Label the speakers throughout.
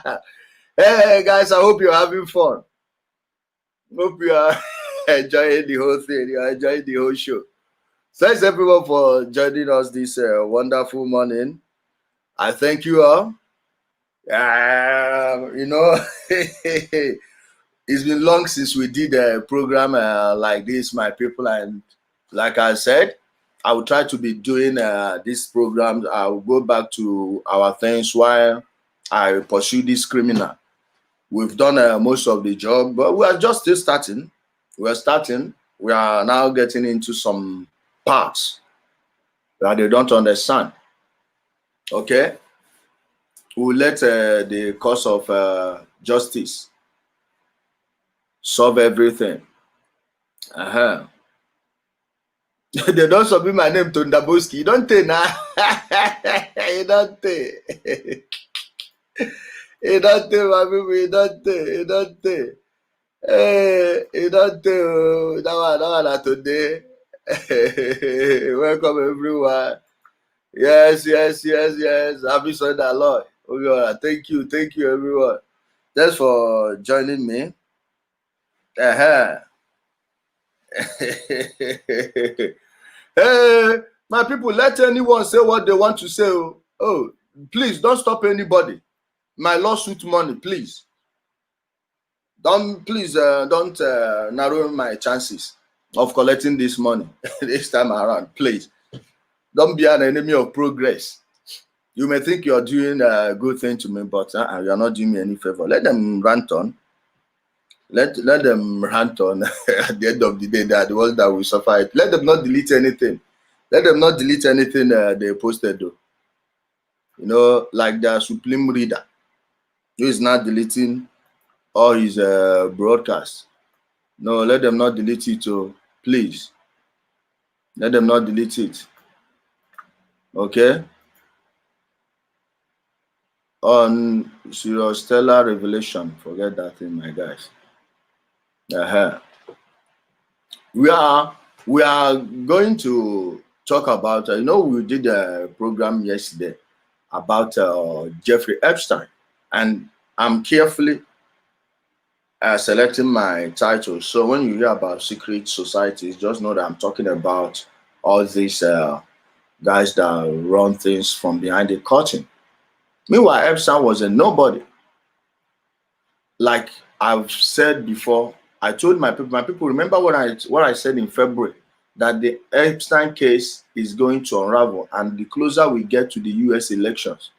Speaker 1: Hey guys, I hope you're having fun. Hope you are enjoying the whole thing. You are enjoying the whole show. Thanks everyone for joining us this wonderful morning. I thank you all. It's been long since we did a program like this, my people, and like I said, I will try to be doing this program. I will go back to our things while I pursue this criminal. We've done most of the job, but we are just still starting. We're starting. We are now getting into some parts that they don't understand. Okay? We'll let the cause of justice solve everything. They don't submit my name to Ndaboski. You don't take now. You don't take. You don't take, my people. You don't take. You don't take. Hey, you don't take. That one today. Welcome everyone. Yes. Happy Sunday, Lord. Okay, thank you everyone. Thanks for joining me. Hey, my people, let anyone say what they want to say. Oh, please don't stop anybody. My lawsuit money, please. Don't narrow my chances of collecting this money this time around, please. Don't be an enemy of progress. You may think you're doing a good thing to me, but you're not doing me any favor. Let them rant on. Let them rant on. At the end of the day, they are the ones that will suffer it. Let them not delete anything. Let them not delete anything they posted, though. You know, like the Supreme Reader, who is not deleting all his broadcasts. No, let them not delete it, please. Let them not delete it. Okay? On Stellar Revelation, forget that thing, my guys. We are going to talk about, we did a program yesterday about Jeffrey Epstein, and I'm carefully selecting my title. So when you hear about secret societies, just know that I'm talking about all these guys that run things from behind the curtain. Meanwhile, Epstein was a nobody. Like I've said before, I told my people remember what I said in February, that the Epstein case is going to unravel, and the closer we get to the US elections,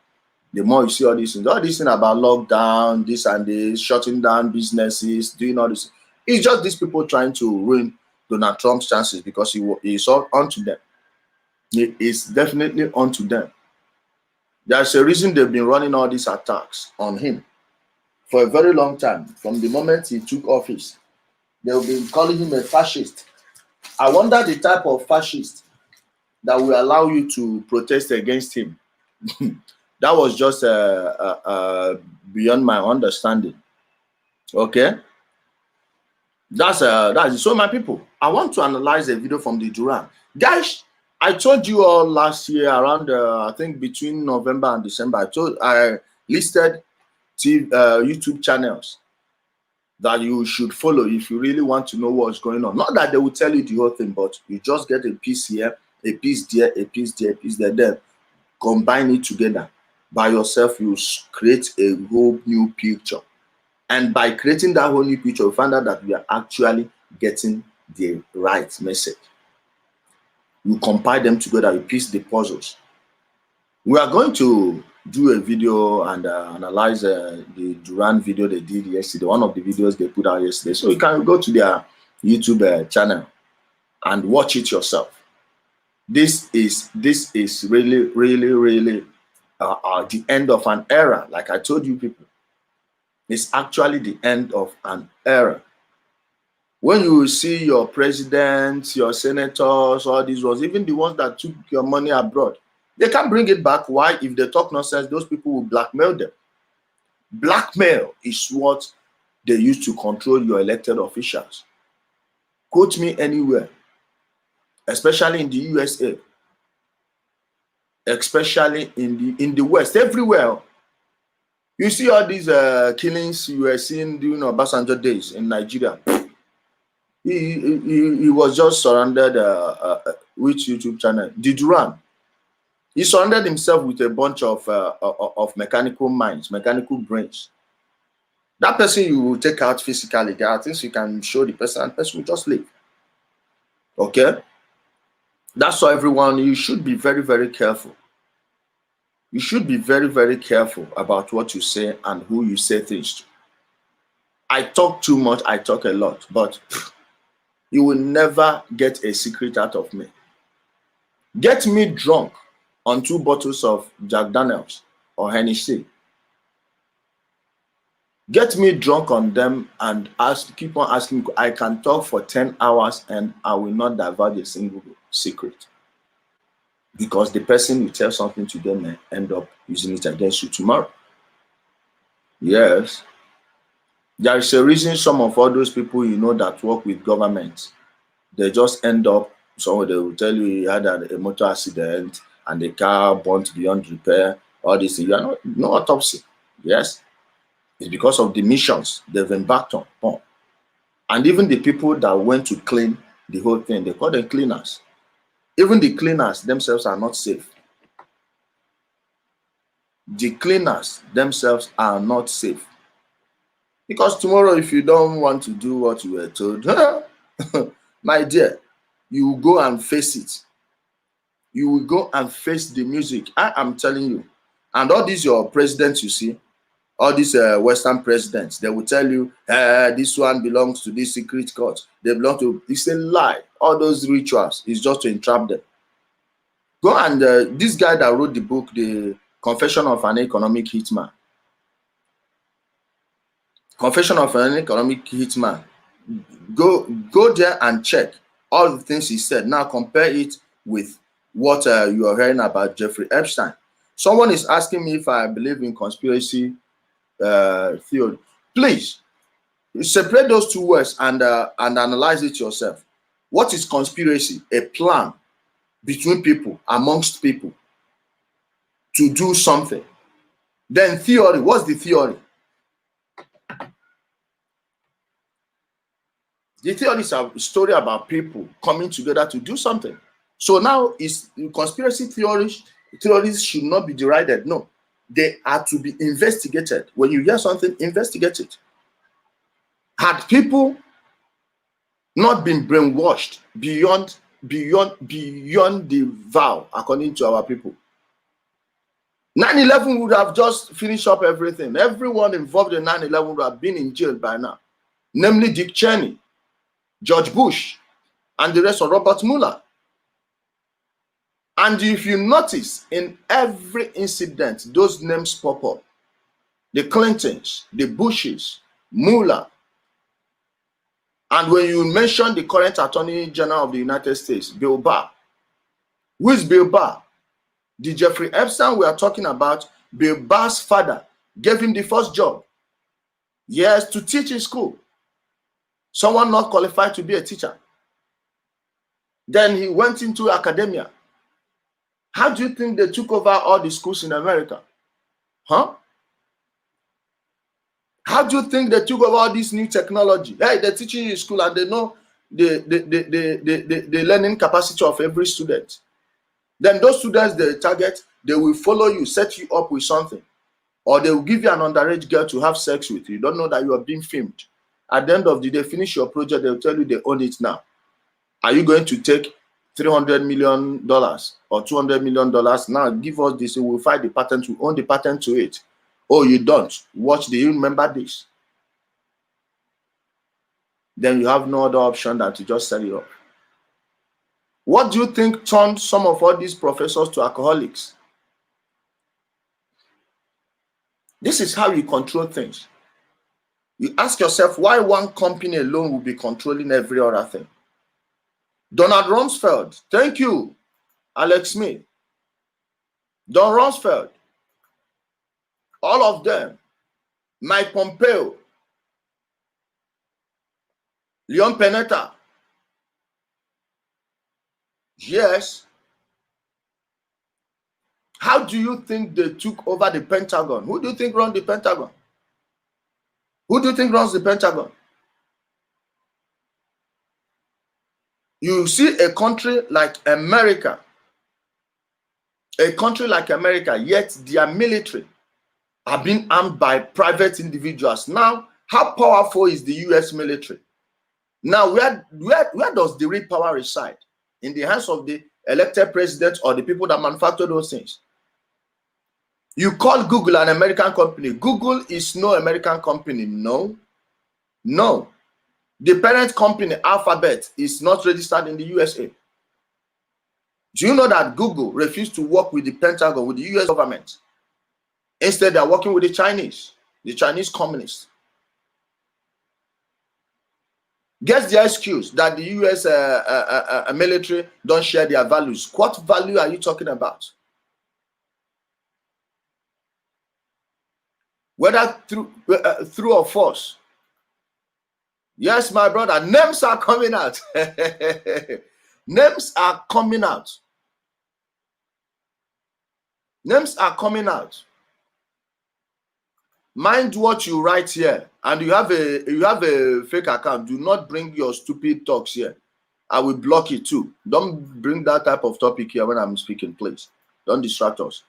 Speaker 1: the more you see all these things about lockdown, this and this, shutting down businesses, doing all this. It's just these people trying to ruin Donald Trump's chances because he's all onto them. It is definitely onto them. There's a reason they've been running all these attacks on him for a very long time. From the moment he took office, they've been calling him a fascist. I wonder the type of fascist that will allow you to protest against him. That was just beyond my understanding. Okay, that's it. So my people, I want to analyze a video from the Duran. Guys, I told you all last year around I think between November and December, I listed YouTube channels that you should follow if you really want to know what's going on. Not that they will tell you the whole thing, but you just get a piece here, a piece there, a piece there, a piece there, then combine it together. By yourself, you create a whole new picture. And by creating that whole new picture, you find out that we are actually getting the right message. You compile them together, you piece the puzzles. We are going to do a video and analyze the Duran video they did yesterday, one of the videos they put out yesterday. So you can go to their YouTube channel and watch it yourself. This is really the end of an era. Like I told you people, it's actually the end of an era. When you see your presidents, your senators, all these ones, even the ones that took your money abroad, they can't bring it back. Why? If they talk nonsense, those people will blackmail them. Blackmail is what they use to control your elected officials. Quote me anywhere, especially in the USA, especially in the West, everywhere. You see all these killings you were seeing during Obasanjo days in Nigeria. He was just surrounded which YouTube channel? The Duran. He surrounded himself with a bunch of mechanical minds, mechanical brains. That person you will take out physically. There are things you can show the person, and the person will just leave. Okay? That's why everyone, you should be very, very careful. You should be very, very careful about what you say and who you say things to. I talk too much, I talk a lot, but you will never get a secret out of me. Get me drunk on 2 bottles of Jack Daniels or Hennessy. Get me drunk on them and keep on asking. I can talk for 10 hours and I will not divulge a single secret. Because the person you tell something to them may end up using it against you tomorrow. Yes. There is a reason some of all those people you know that work with government, they just end up, so they will tell you he had a motor accident and the car burnt beyond repair, all this. You are not, no autopsy. Yes. It's because of the missions they've embarked on. And even the people that went to clean the whole thing, they call them cleaners. Even the cleaners themselves are not safe. The cleaners themselves are not safe. Because tomorrow, if you don't want to do what you were told, my dear, you will go and face it. You will go and face the music. I am telling you. And all these your presidents you see, all these Western presidents, they will tell you, this one belongs to this secret court. They belong to, it's a lie. All those rituals is just to entrap them. Go and, this guy that wrote the book, The Confession of an Economic Hitman. Confession of an Economic Hitman. Go there and check all the things he said. Now compare it with what you are hearing about Jeffrey Epstein. Someone is asking me if I believe in conspiracy theory. Please separate those two words and analyze it yourself. What is conspiracy? A plan between people, amongst people, to do something. Then theory. What's the theory? The theory is a story about people coming together to do something. So now, is conspiracy theories should not be derided. No, they are to be investigated. When you hear something, investigate it. Had people not been brainwashed beyond the vow, according to our people, 9/11 would have just finished up everything. Everyone involved in 9/11 would have been in jail by now, namely Dick Cheney, George Bush, and the rest of Robert Mueller. And if you notice, in every incident, those names pop up. The Clintons, the Bushes, Mueller. And when you mention the current Attorney General of the United States, Bill Barr. Who is Bill Barr? The Jeffrey Epstein we are talking about, Bill Barr's father gave him the first job. Yes, to teach in school. Someone not qualified to be a teacher. Then he went into academia. How do you think they took over all the schools in America? Huh? How do you think they took over all this new technology? Hey, they're teaching you in school and they know the learning capacity of every student. Then those students they target, they will follow you, set you up with something. Or they will give you an underage girl to have sex with. You don't know that you are being filmed. At the end of the day, finish your project, they'll tell you they own it now. Are you going to take $300 million or $200 million? Now give us this, we'll find the patent, we own the patent to it. Oh, you don't? Watch, do you remember this? Then you have no other option than to just sell it up. What do you think turned some of all these professors to alcoholics? This is how you control things. You ask yourself why one company alone will be controlling every other thing. Donald Rumsfeld, thank you, Alex Smith, Don Rumsfeld, all of them, Mike Pompeo, Leon Panetta. Yes, How do you think they took over the Pentagon? Who do you think runs the Pentagon? Who do you think runs the Pentagon? You see a country like America, yet their military are being armed by private individuals. Now, how powerful is the US military? Now, where does the real power reside? In the hands of the elected president or the people that manufacture those things? You call Google an American company. Google is no American company. No. The parent company, Alphabet, is not registered in the USA. Do you know that Google refused to work with the Pentagon, with the US government? Instead, they're working with the Chinese communists. Guess the excuse that the US military don't share their values. What value are you talking about? Whether through or force. Yes, my brother, names are coming out. Names are coming out. Names are coming out. Mind what you write here. And you have a fake account. Do not bring your stupid talks here. I will block it too. Don't bring that type of topic here when I'm speaking, please. Don't distract us.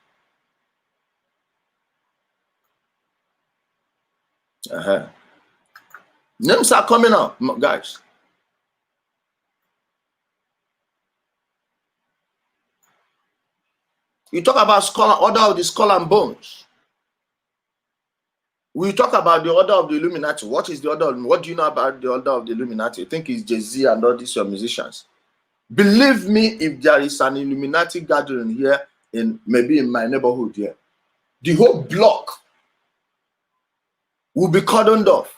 Speaker 1: Names are coming out, guys. You talk about Order of the Skull and Bones. We talk about the Order of the Illuminati. What is the Order? What do you know about the Order of the Illuminati? You think it's Jay-Z and all these musicians? Believe me, if there is an Illuminati gathering here, maybe in my neighborhood here, the whole block will be cordoned off.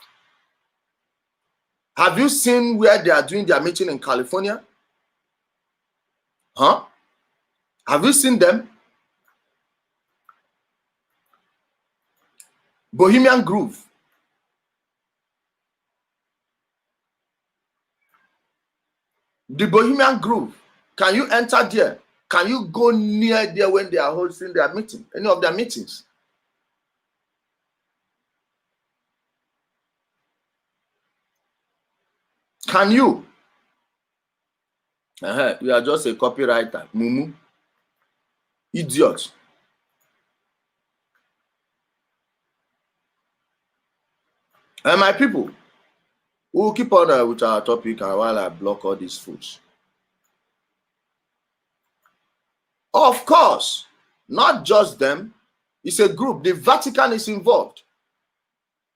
Speaker 1: Have you seen where they are doing their meeting in California? Huh? Have you seen them? Bohemian Grove. The Bohemian Grove. Can you enter there? Can you go near there when they are hosting their meeting? Any of their meetings? Can you? You are just a copywriter. Mumu. Idiot. And my people, we'll keep on with our topic while I block all these fools. Of course, not just them. It's a group. The Vatican is involved.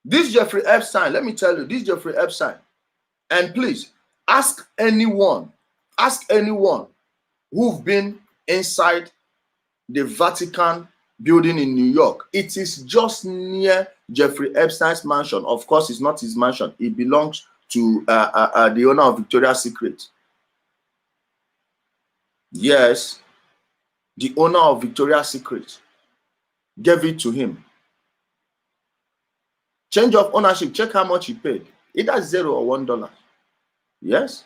Speaker 1: This Jeffrey Epstein, let me tell you, this Jeffrey Epstein. And please, ask anyone who've been inside the Vatican building in New York. It is just near Jeffrey Epstein's mansion. Of course, it's not his mansion. It belongs to the owner of Victoria's Secret. Yes, the owner of Victoria's Secret gave it to him. Change of ownership, check how much he paid. Either $0 or $1. Yes.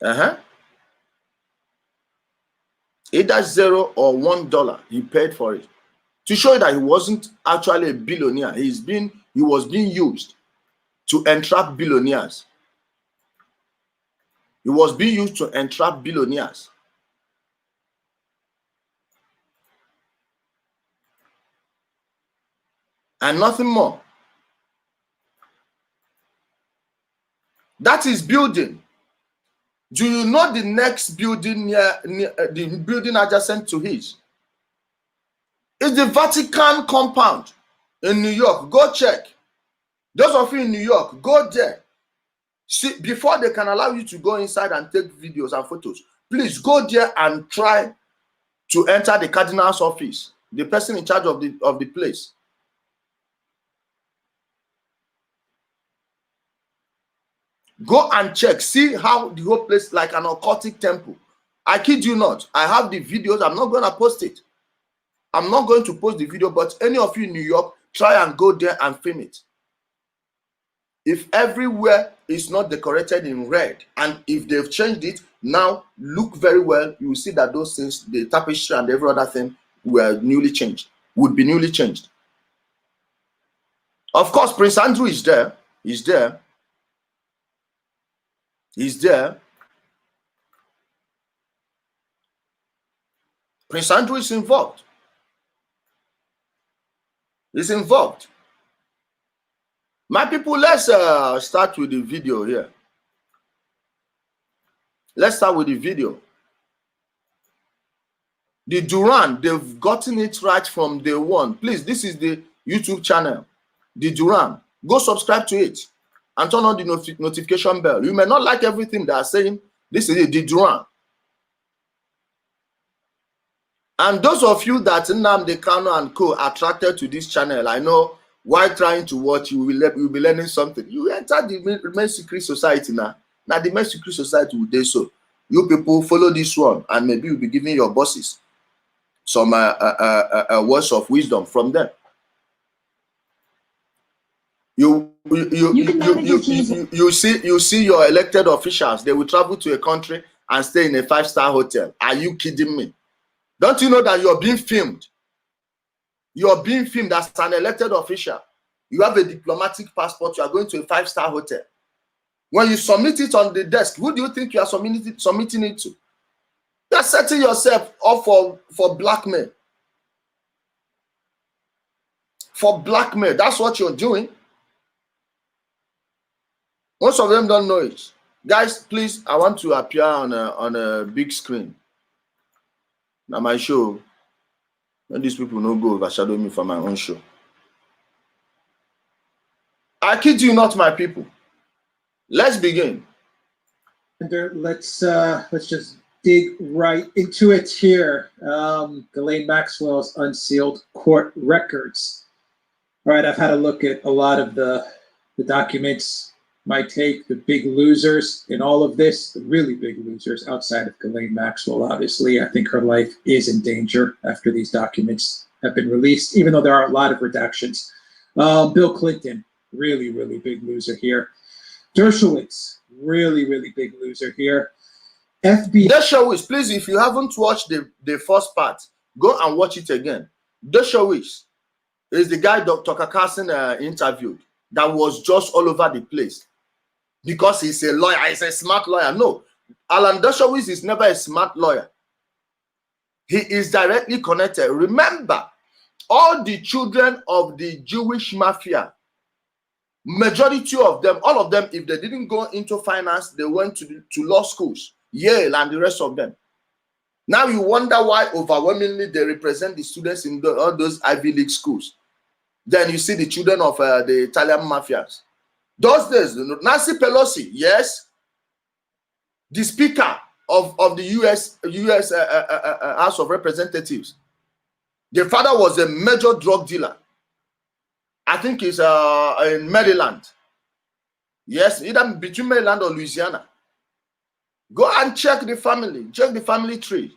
Speaker 1: Either $0 or $1 he paid for it, to show you that he wasn't actually a billionaire. He was being used to entrap billionaires. He was being used to entrap billionaires. And nothing more. That is building. Do you know the next building near the building adjacent to his? It's the Vatican compound in New York. Go check. Those of you in New York, go there. See, before they can allow you to go inside and take videos and photos, please go there and try to enter the cardinal's office, the person in charge of the place. Go and check. See how the whole place, like an occultic temple. I kid you not. I have the videos. I'm not going to post it. I'm not going to post the video, but any of you in New York, try and go there and film it. if everywhere is not decorated in red, and if they've changed it, now look very well, you will see that those things, the tapestry and every other thing, were newly changed, would be newly changed. Of course, Prince Andrew is there. He's there. He's there. Prince Andrew is involved. He's involved. My people, let's start with the video here. Let's start with the video. The Duran, they've gotten it right from day one. Please, this is the YouTube channel, the Duran. Go subscribe to it and turn on the notification bell. You may not like everything they are saying. This is it, the Duran. And those of you that Nnamdi Kanu and co attracted to this channel, I know while trying to watch, you will be learning something. You enter the main secret society now. Now the main secret society will do so. You people follow this one, and maybe you'll be giving your bosses some words of wisdom from them. You see your elected officials. They will travel to a country and stay in a 5-star hotel. Are you kidding me? Don't you know that you're being filmed? You're being filmed as an elected official. You have a diplomatic passport. You are going to a 5-star hotel. When you submit it on the desk, who do you think you are submitting it to? You are setting yourself up for blackmail. For blackmail. That's what you're doing. Most of them don't know it. Guys, please, I want to appear on a big screen. Now my show, when these people no go overshadow me for my own show. I kid you not, my people. Let's begin.
Speaker 2: Let's just dig right into it here. Ghislaine Maxwell's unsealed court records. All right, I've had a look at a lot of the documents. My take, the big losers in all of this, the really big losers outside of Ghislaine Maxwell, obviously. I think her life is in danger after these documents have been released, even though there are a lot of redactions. Bill Clinton, really, really big loser here. Dershowitz, really, really big loser here. FBI.
Speaker 1: Dershowitz, please, if you haven't watched the first part, go and watch it again. Dershowitz is the guy Dr. Carson interviewed that was just all over the place. Because he's a lawyer, he's a smart lawyer. No, Alan Dershowitz is never a smart lawyer. He is directly connected. Remember, all the children of the Jewish mafia, majority of them, all of them, if they didn't go into finance, they went to law schools, Yale and the rest of them. Now you wonder why overwhelmingly they represent the students in all those Ivy League schools. Then you see the children of the Italian mafias. Those days, Nancy Pelosi, yes, the Speaker of the U.S. House of Representatives, the father was a major drug dealer. I think he's in Maryland. Yes, either between Maryland or Louisiana. Go and check the family tree.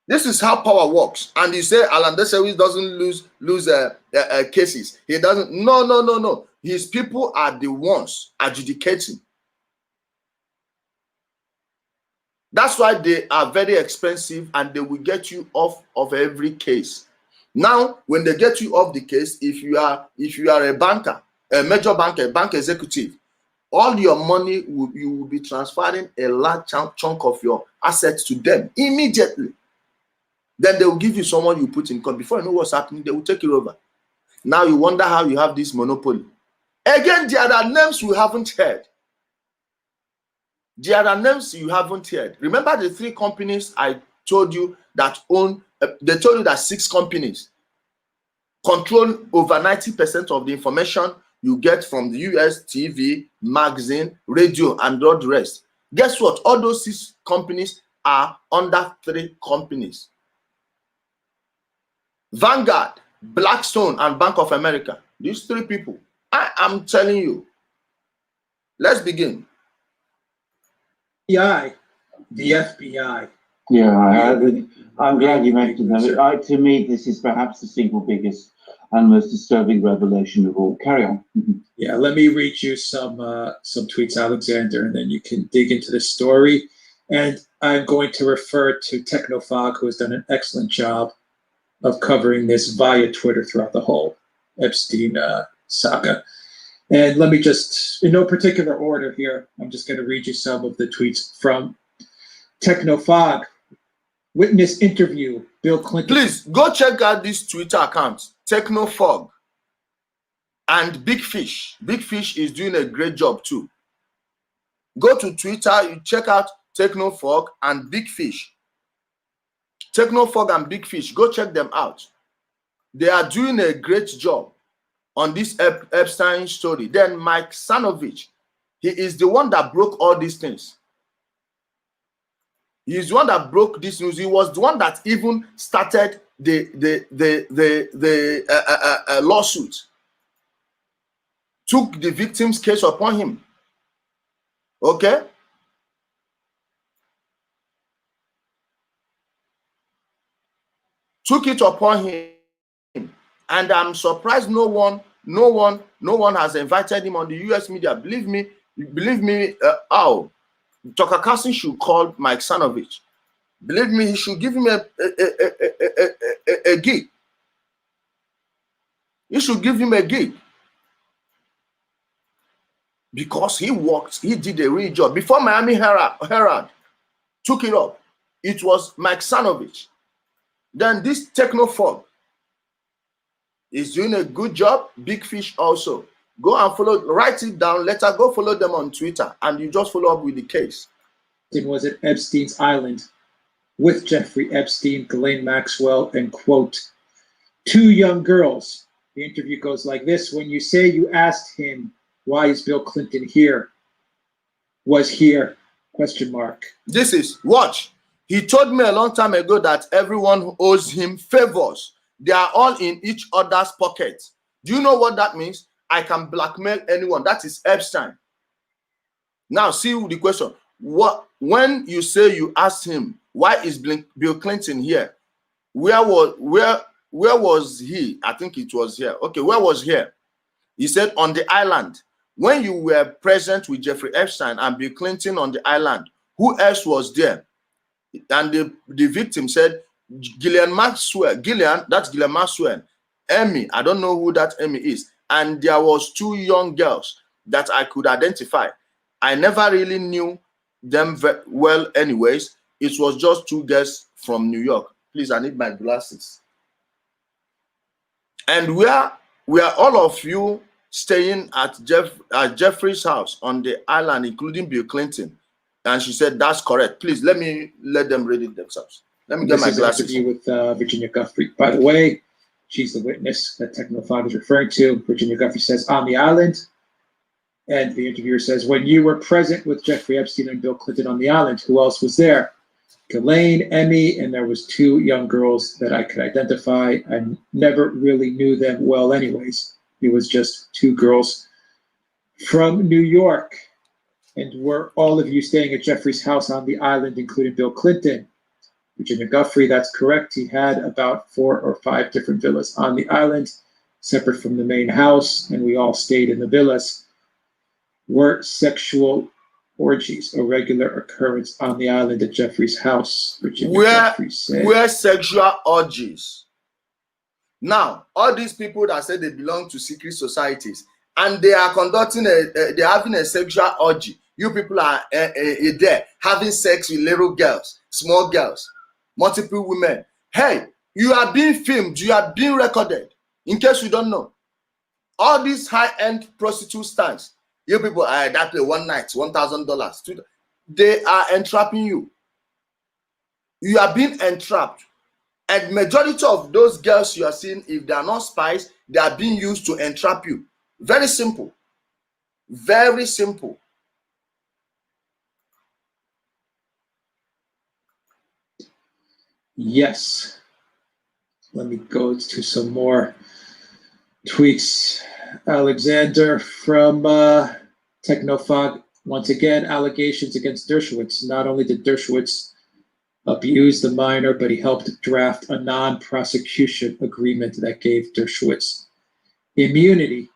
Speaker 1: This is how power works. And you say Alan Dershowitz doesn't lose cases. He doesn't. No. His people are the ones adjudicating. That's why they are very expensive and they will get you off of every case. Now, when they get you off the case, if you are a banker, a major banker, a bank executive, all your money you will be transferring a large chunk of your assets to them immediately. Then they will give you someone you put in court. Before you know what's happening, they will take it over. Now you wonder how you have this monopoly. Again, there are names you haven't heard. There are names you haven't heard. Remember the 3 companies I told you that own, they told you that 6 companies control over 90% of the information you get from the US TV, magazine, radio, and all the rest. Guess what? All those 6 companies are under 3 companies. Vanguard, Blackstone, and Bank of America. These 3 people. I am telling you. Let's begin.
Speaker 2: The FBI
Speaker 3: Yeah, I'm glad you mentioned that. To me, this is perhaps the single biggest and most disturbing revelation of all. Carry on.
Speaker 2: Yeah, let me read you some tweets, Alexander, and then you can dig into the story. And I'm going to refer to Technofog, who has done an excellent job of covering this via Twitter throughout the whole Epstein saga. And let me just, in no particular order here, I'm just going to read you some of the tweets from Technofog. Witness interview, Bill Clinton.
Speaker 1: Please go check out this Twitter account, Technofog and Big Fish. Big Fish is doing a great job too. Go to Twitter, you check out Technofog and Big Fish. Technofog and Big Fish, go check them out. They are doing a great job on this Epstein story. Then Mike Cernovich, he is the one that broke all these things. He is the one that broke this news. He was the one that even started the lawsuit. Took the victim's case upon him. Okay? Took it upon him. And I'm surprised no one has invited him on the US media. Believe me, Tucker Carlson should call Mike Cernovich. Believe me, he should give him a gig. He should give him a gig. Because he did a real job. Before Miami Herald took it up, it was Mike Cernovich. Then this Technofog is doing a good job. Big Fish also. Go and follow, write it down, later go follow them on Twitter, and you just follow up with the case.
Speaker 2: It was at Epstein's Island with Jeffrey Epstein, Ghislaine Maxwell, and quote, 2 young girls. The interview goes like this. When you say you asked him, why is Bill Clinton here? Was here? Question mark.
Speaker 1: This is, watch. He told me a long time ago that everyone owes him favors. They are all in each other's pockets. Do you know what that means? I can blackmail anyone. That is Epstein. Now, see the question. When you say you asked him, why is Bill Clinton here? Where was he? I think it was here. Okay, where was he? He said on the island. When you were present with Jeffrey Epstein and Bill Clinton on the island, who else was there? And the victim said, Ghislaine Maxwell. That's Ghislaine Maxwell. Emmy, I don't know who that Emmy is. And there was 2 young girls that I could identify. I never really knew them very well anyways. It was just 2 girls from New York. Please, I need my glasses. And we are all of you staying at Jeffrey's house on the island, including Bill Clinton. And she said, that's correct. Please, let them read it themselves. Let me get my glasses.
Speaker 2: This is an interview with Virginia Giuffre. By the way, she's the witness that Technofog is referring to. Virginia Giuffre says, on the island. And the interviewer says, when you were present with Jeffrey Epstein and Bill Clinton on the island, who else was there? Ghislaine, Emmy, and there was 2 young girls that I could identify. I never really knew them well anyways. It was just 2 girls from New York. And were all of you staying at Jeffrey's house on the island, including Bill Clinton? Virginia Giuffre, that's correct. He had about 4 or 5 different villas on the island, separate from the main house, and we all stayed in the villas. Were sexual orgies a regular occurrence on the island at Jeffrey's house? Virginia Giuffre said.
Speaker 1: Where sexual orgies. Now, all these people that say they belong to secret societies, and they are conducting they're having a sexual orgy. You people are there having sex with little girls, small girls, multiple women. Hey, you are being filmed, you are being recorded. In case you don't know, all these high-end prostitute stands, you people are that play one night, $1,000. They are entrapping you. You are being entrapped. And majority of those girls you are seeing, if they are not spies, they are being used to entrap you. Very simple. Very simple.
Speaker 2: Yes. Let me go to some more tweets. Alexander from Technofog. Once again, allegations against Dershowitz. Not only did Dershowitz abused the minor, but he helped draft a non-prosecution agreement that gave Dershowitz immunity.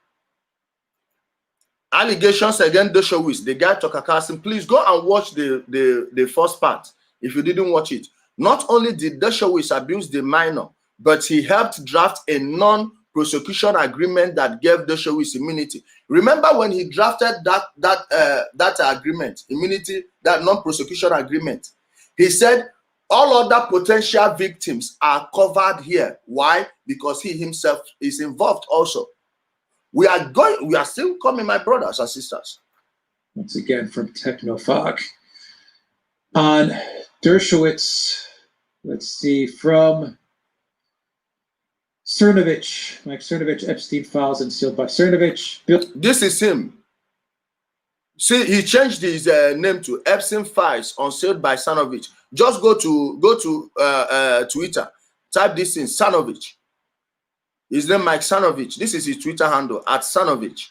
Speaker 1: Allegations against Dershowitz, the guy Tucker Carlson. Please go and watch the first part if you didn't watch it. Not only did Dershowitz abuse the minor, but he helped draft a non-prosecution agreement that gave Dershowitz immunity. Remember when he drafted that agreement, immunity, that non-prosecution agreement, he said all other potential victims are covered here. Why? Because he himself is involved also. We are still coming, my brothers and sisters.
Speaker 2: Once again from Technofog. On Dershowitz, let's see, from Cernovich, Mike Cernovich, Epstein files unsealed by Cernovich.
Speaker 1: This is him. See, he changed his name to Epstein Files Unsealed by Cernovich. Just go to Twitter, type this in, Cernovich. His name Mike Cernovich. This is his Twitter handle, @Cernovich.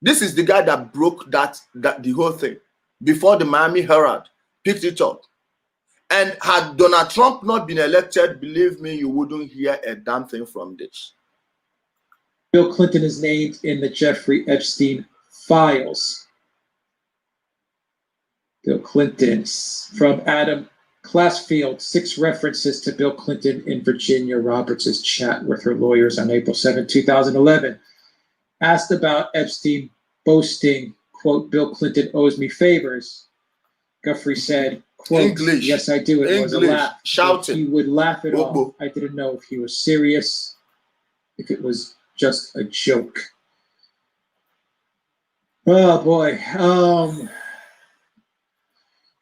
Speaker 1: This is the guy that broke the whole thing before the Miami Herald picked it up. And had Donald Trump not been elected, believe me, you wouldn't hear a damn thing from this.
Speaker 2: Bill Clinton is named in the Jeffrey Epstein files. Bill Clinton, from Adam Classfield, 6 references to Bill Clinton in Virginia Roberts' chat with her lawyers on April 7, 2011. Asked about Epstein boasting, quote, Bill Clinton owes me favors. Guthrie said, quote,
Speaker 1: English.
Speaker 2: Yes, I do. It was a laugh.
Speaker 1: Shouting.
Speaker 2: He would laugh it
Speaker 1: Whoa.
Speaker 2: off. I didn't know if he was serious, if it was just a joke. Oh, boy.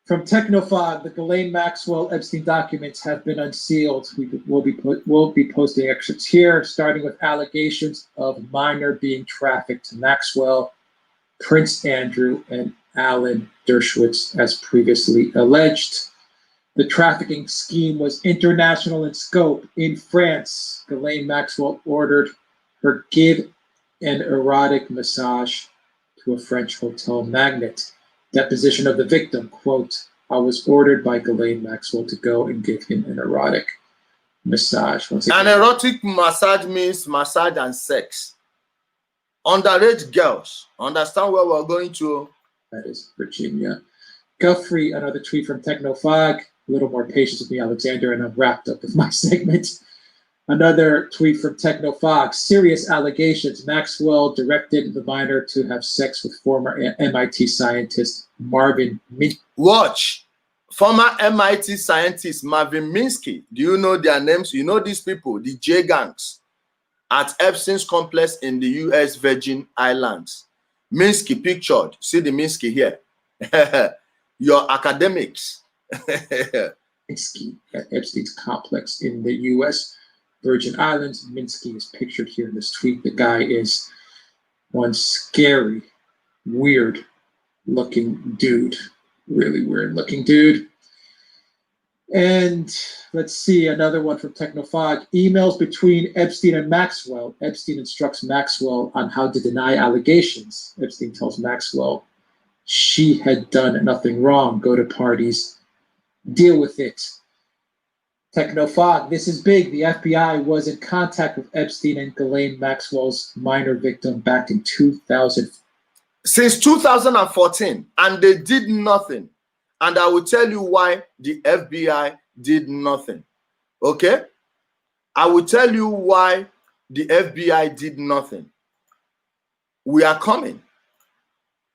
Speaker 2: From Technofog, the Ghislaine Maxwell Epstein documents have been unsealed. We'll be posting excerpts here, starting with allegations of minor being trafficked to Maxwell, Prince Andrew, and Alan Dershowitz, as previously alleged. The trafficking scheme was international in scope. In France, Ghislaine Maxwell ordered her give an erotic massage to a French hotel magnate. Deposition of the victim, quote, I was ordered by Ghislaine Maxwell to go and give him an erotic massage.
Speaker 1: An erotic massage means massage and sex. Underage girls. Understand where we're going to?
Speaker 2: That is Virginia. Guthrie, another tweet from Technofog. A little more patience with me, Alexander, and I'm wrapped up with my segment. Another tweet from Technofog. Serious allegations. Maxwell directed the minor to have sex with former MIT scientist Marvin Minsky.
Speaker 1: Watch. Former MIT scientist Marvin Minsky. Do you know their names? You know these people, the J gangs at Epstein's complex in the U.S. Virgin Islands. Minsky pictured. See the Minsky here. Your academics.
Speaker 2: Minsky at Epstein's complex in the U.S. Virgin Islands. Minsky is pictured here in this tweet. The guy is one scary, weird-looking dude. Really weird-looking dude. And let's see, another one from Technofog. Emails between Epstein and Maxwell. Epstein instructs Maxwell on how to deny allegations. Epstein tells Maxwell she had done nothing wrong. Go to parties, deal with it. Technofog, this is big. The FBI was in contact with Epstein and Ghislaine Maxwell's minor victim back in 2000.
Speaker 1: Since 2014, and they did nothing. And I will tell you why the FBI did nothing. Okay? I will tell you why the FBI did nothing. We are coming.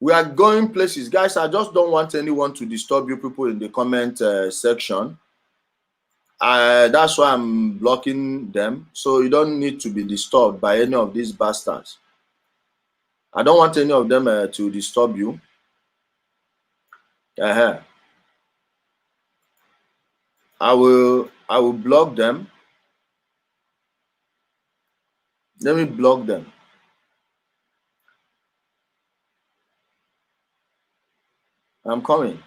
Speaker 1: We are going places. Guys, I just don't want anyone to disturb you people in the comment section. That's why I'm blocking them. So you don't need to be disturbed by any of these bastards. I don't want any of them to disturb you. I will block them. Let me block them. I'm coming.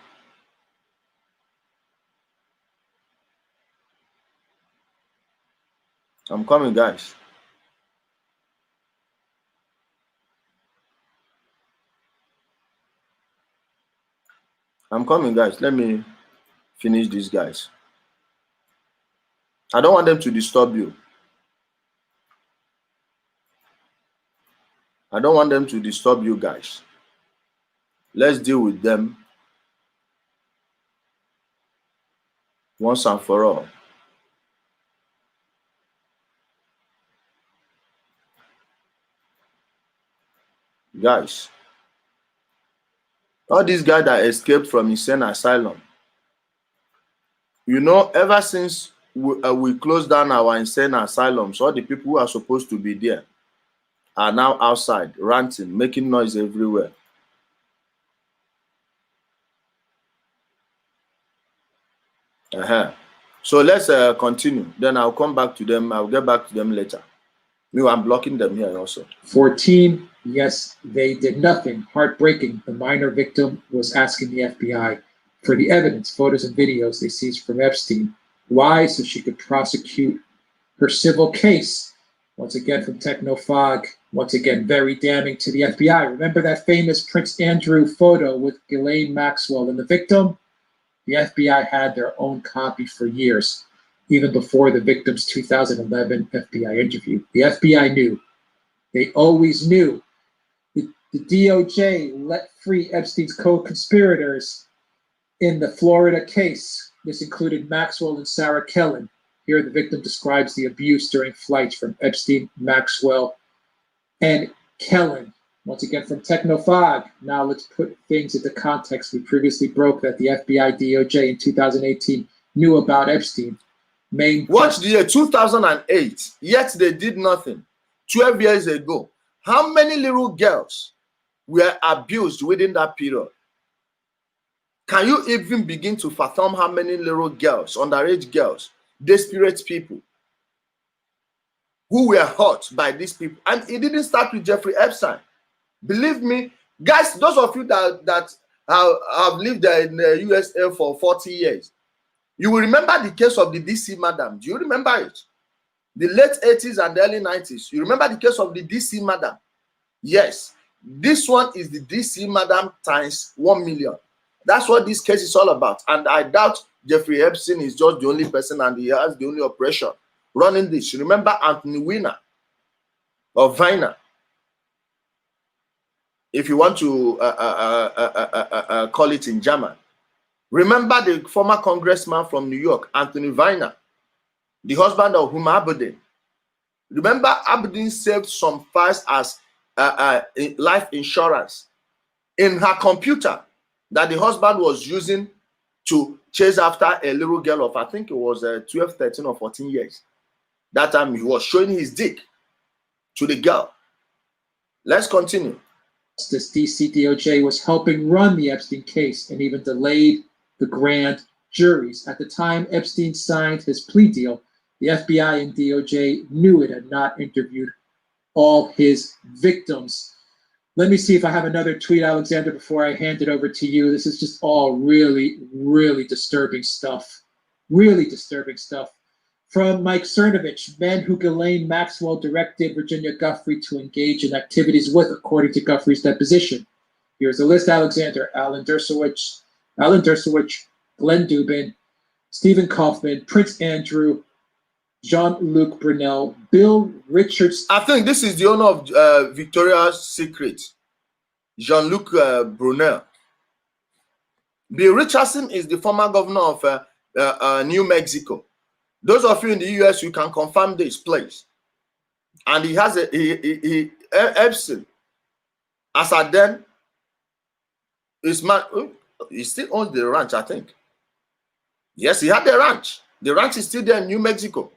Speaker 1: I'm coming, guys. I'm coming, guys. Let me finish these guys. I don't want them to disturb you. I don't want them to disturb you guys. Let's deal with them once and for all. Guys, all these guys that escaped from insane asylum, you know, ever since we closed down our insane asylums, all the people who are supposed to be there are now outside ranting, making noise everywhere. So let's continue. Then I'll come back to them. I'll get back to them later. I'm blocking them here also.
Speaker 2: 14, yes, they did nothing. Heartbreaking. The minor victim was asking the FBI for the evidence, photos and videos they seized from Epstein. Why? So she could prosecute her civil case. Once again from Technofog. Once again, very damning to the FBI. Remember that famous Prince Andrew photo with Ghislaine Maxwell and the victim? The FBI had their own copy for years, even before the victim's 2011 FBI interview. The FBI knew. They always knew. The DOJ let free Epstein's co-conspirators in the Florida case. This included Maxwell and Sarah Kellen. Here the victim describes the abuse during flights from Epstein, Maxwell, and Kellen. Once again from Technofog. Now let's put things into context. We previously broke that the FBI DOJ in 2018 knew about Epstein.
Speaker 1: Watch the year 2008, yet they did nothing. 12 years ago, how many little girls were abused within that period? Can you even begin to fathom how many little girls, underage girls, desperate people who were hurt by these people? And it didn't start with Jeffrey Epstein. Believe me, guys, those of you that have lived in the USA for 40 years, you will remember the case of the DC madam. Do you remember it? The late 80s and the early 90s. You remember the case of the DC madam? Yes. This one is the DC madam times 1 million. That's what this case is all about. And I doubt Jeffrey Epstein is just the only person and he has the only operation running this. You remember Anthony Weiner or Weiner, if you want to call it in German. Remember the former congressman from New York, Anthony Weiner, the husband of Huma Abedin. Remember, Abedin saved some files as life insurance in her computer that the husband was using to chase after a little girl of, I think it was 12, 13, or 14 years. That time he was showing his dick to the girl. Let's continue.
Speaker 2: This DC DOJ was helping run the Epstein case and even delayed the grand juries. At the time Epstein signed his plea deal, the FBI and DOJ knew it had not interviewed all his victims. Let me see if I have another tweet, Alexander, before I hand it over to you. This is just all really, really disturbing stuff. Really disturbing stuff. From Mike Cernovich, men who Ghislaine Maxwell directed Virginia Giuffre to engage in activities with, according to Guthrie's deposition. Here's a list, Alexander. Alan Dershowitz, Glenn Dubin, Stephen Kaufman, Prince Andrew, Jean-Luc Brunel, Bill Richards.
Speaker 1: I think this is the owner of Victoria's Secret, Jean-Luc Brunel. Bill Richardson is the former governor of New Mexico. Those of you in the US, you can confirm this place. And he has Epstein, as at then, he still owns the ranch, I think. Yes, he had the ranch. The ranch is still there in New Mexico.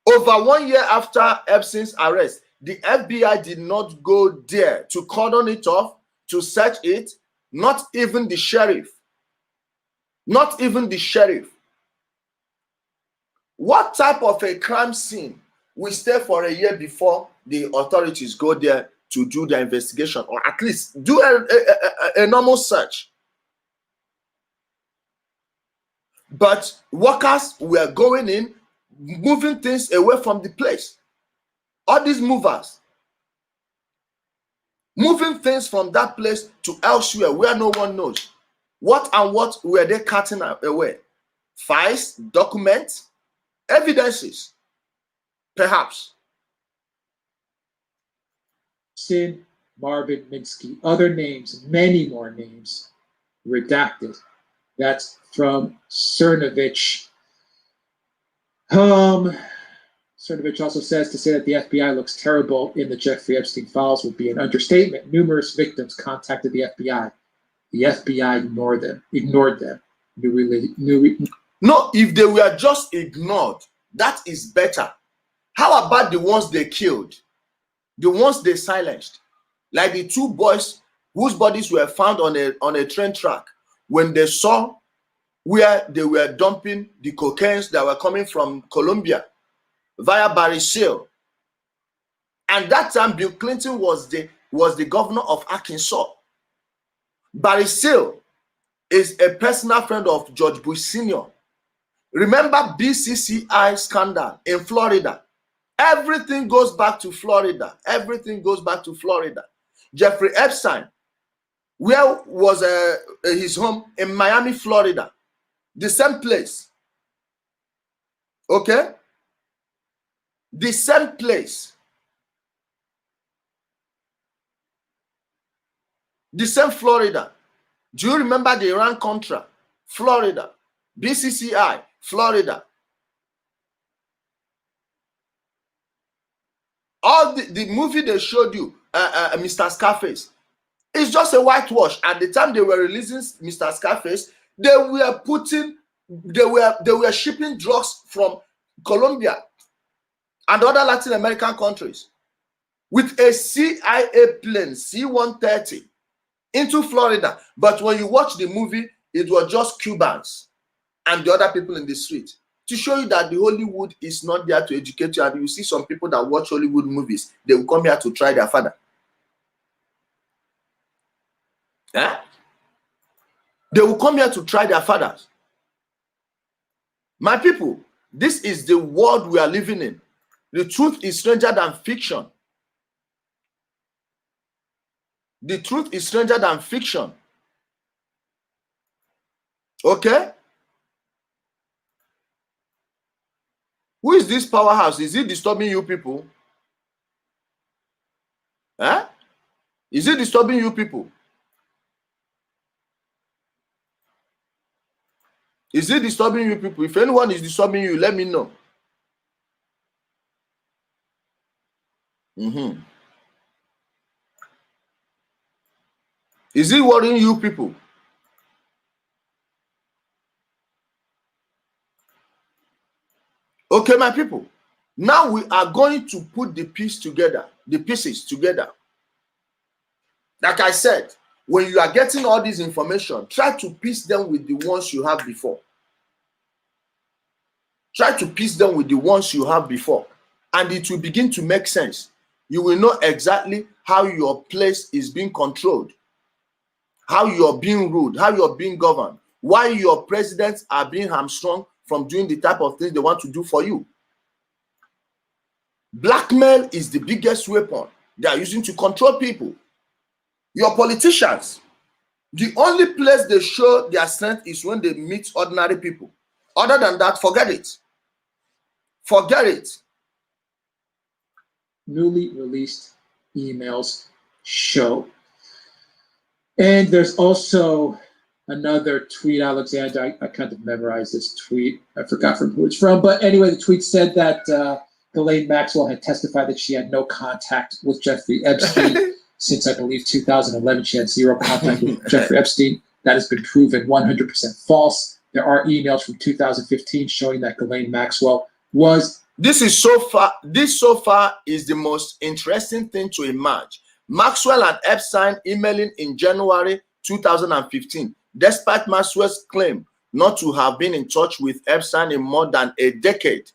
Speaker 1: Over 1 year after Epstein's arrest, the FBI did not go there to cordon it off, to search it. Not even the sheriff. Not even the sheriff. What type of a crime scene will stay for a year before the authorities go there to do the investigation, or at least do a normal search? But workers were going in, moving things away from the place. All these movers, moving things from that place to elsewhere where no one knows. What and what were they cutting away? Files, documents, Evidences, perhaps.
Speaker 2: Sin, Marvin Minsky, other names, many more names, redacted. That's from Cernovich. Cernovich also says to say that the FBI looks terrible in the Jeffrey Epstein files would be an understatement. Numerous victims contacted the FBI. The FBI ignored them.
Speaker 1: No, if they were just ignored, that is better. How about the ones they killed? The ones they silenced? Like the two boys whose bodies were found on a train track when they saw where they were dumping the cocaines that were coming from Colombia via Barry Seal. And that time Bill Clinton was the governor of Arkansas. Barry Seal is a personal friend of George Bush Sr. Remember BCCI scandal in Florida? Everything goes back to Florida. Everything goes back to Florida. Jeffrey Epstein, where was his home? In Miami, Florida. The same place. Okay? The same place. The same Florida. Do you remember the Iran-Contra? Florida. BCCI, Florida. All the movie they showed you, Mr. Scarface, it's just a whitewash. At the time they were releasing Mr. Scarface, they were shipping drugs from Colombia and other Latin American countries with a CIA plane, C-130, into Florida. But when you watch the movie, it was just Cubans and the other people in the street, to show you that the Hollywood is not there to educate you. And you see some people that watch Hollywood movies, they will come here to try their father. Eh? They will come here to try their fathers. My people, this is the world we are living in. The truth is stranger than fiction. The truth is stranger than fiction. Okay? Who is this powerhouse? Is it disturbing you people? Eh? Is it disturbing you people? Is it disturbing you people? If anyone is disturbing you, let me know. Is it worrying you people? Okay, my people. Now we are going to put the pieces together. Like I said, when you are getting all this information, try to piece them with the ones you have before. Try to piece them with the ones you have before, and it will begin to make sense. You will know exactly how your place is being controlled, how you're being ruled, how you're being governed, why your presidents are being hamstrung from doing the type of things they want to do for you. Blackmail is the biggest weapon they are using to control people. Your politicians, the only place they show their strength is when they meet ordinary people. Other than that, forget it. Forget it.
Speaker 2: Newly released emails show. And there's also another tweet, Alexander. I kind of memorized this tweet. I forgot from who it's from. But anyway, the tweet said that Ghislaine Maxwell had testified that she had no contact with Jeffrey Epstein. Since, I believe, 2011, she had zero contact with Jeffrey Epstein. That has been proven 100% false. There are emails from 2015 showing that Ghislaine Maxwell was...
Speaker 1: This so far is the most interesting thing to emerge. Maxwell and Epstein emailing in January 2015, despite Maxwell's claim not to have been in touch with Epstein in more than a decade.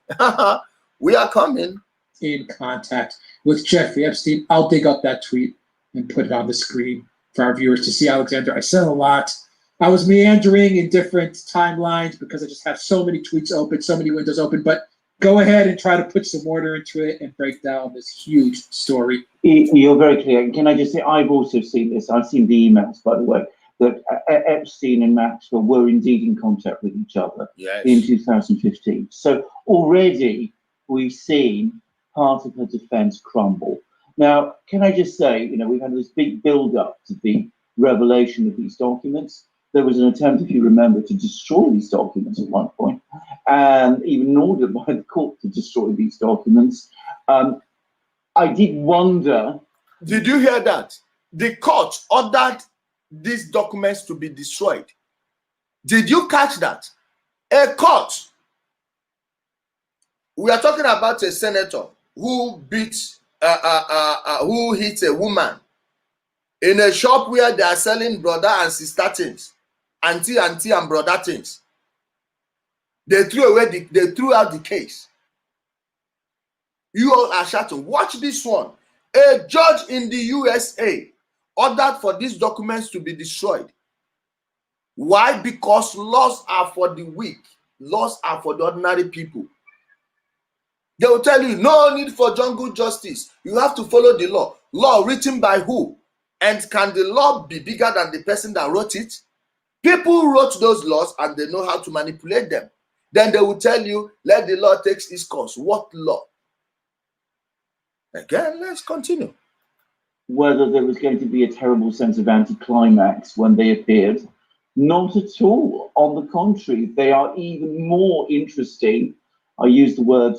Speaker 1: We are coming.
Speaker 2: In contact with Jeffrey Epstein. I'll dig up that tweet and put it on the screen for our viewers to see. Alexander, I said a lot. I was meandering in different timelines because I just have so many tweets open, so many windows open, but go ahead and try to put some order into it and break down this huge story.
Speaker 3: You're very clear. Can I just say, I've also seen this. I've seen the emails, by the way. that Epstein and Maxwell were indeed in contact with each other
Speaker 1: Yes.
Speaker 3: in 2015. So already we've seen part of her defense crumble. Now, can I just say, you know, we've had this big build-up to the revelation of these documents. There was an attempt, if you remember, to destroy these documents at one point, and even an order by the court to destroy these documents. I did wonder.
Speaker 1: Did you hear that? The court ordered these documents to be destroyed. Did you catch that? A court. We are talking about a senator who who hit a woman in a shop where they are selling brother and sister things, auntie and brother things. They threw out the case. You all are shouting. Watch this one. A judge in the USA ordered for these documents to be destroyed. Why? Because laws are for the weak. Laws are for the ordinary people. They will tell you, no need for jungle justice. You have to follow the law. Law written by who? And can the law be bigger than the person that wrote it? People wrote those laws and they know how to manipulate them. Then they will tell you, let the law take its course. What law? Again, let's continue.
Speaker 3: Whether there was going to be a terrible sense of anticlimax when they appeared. Not at all. On the contrary, they are even more interesting. I use the word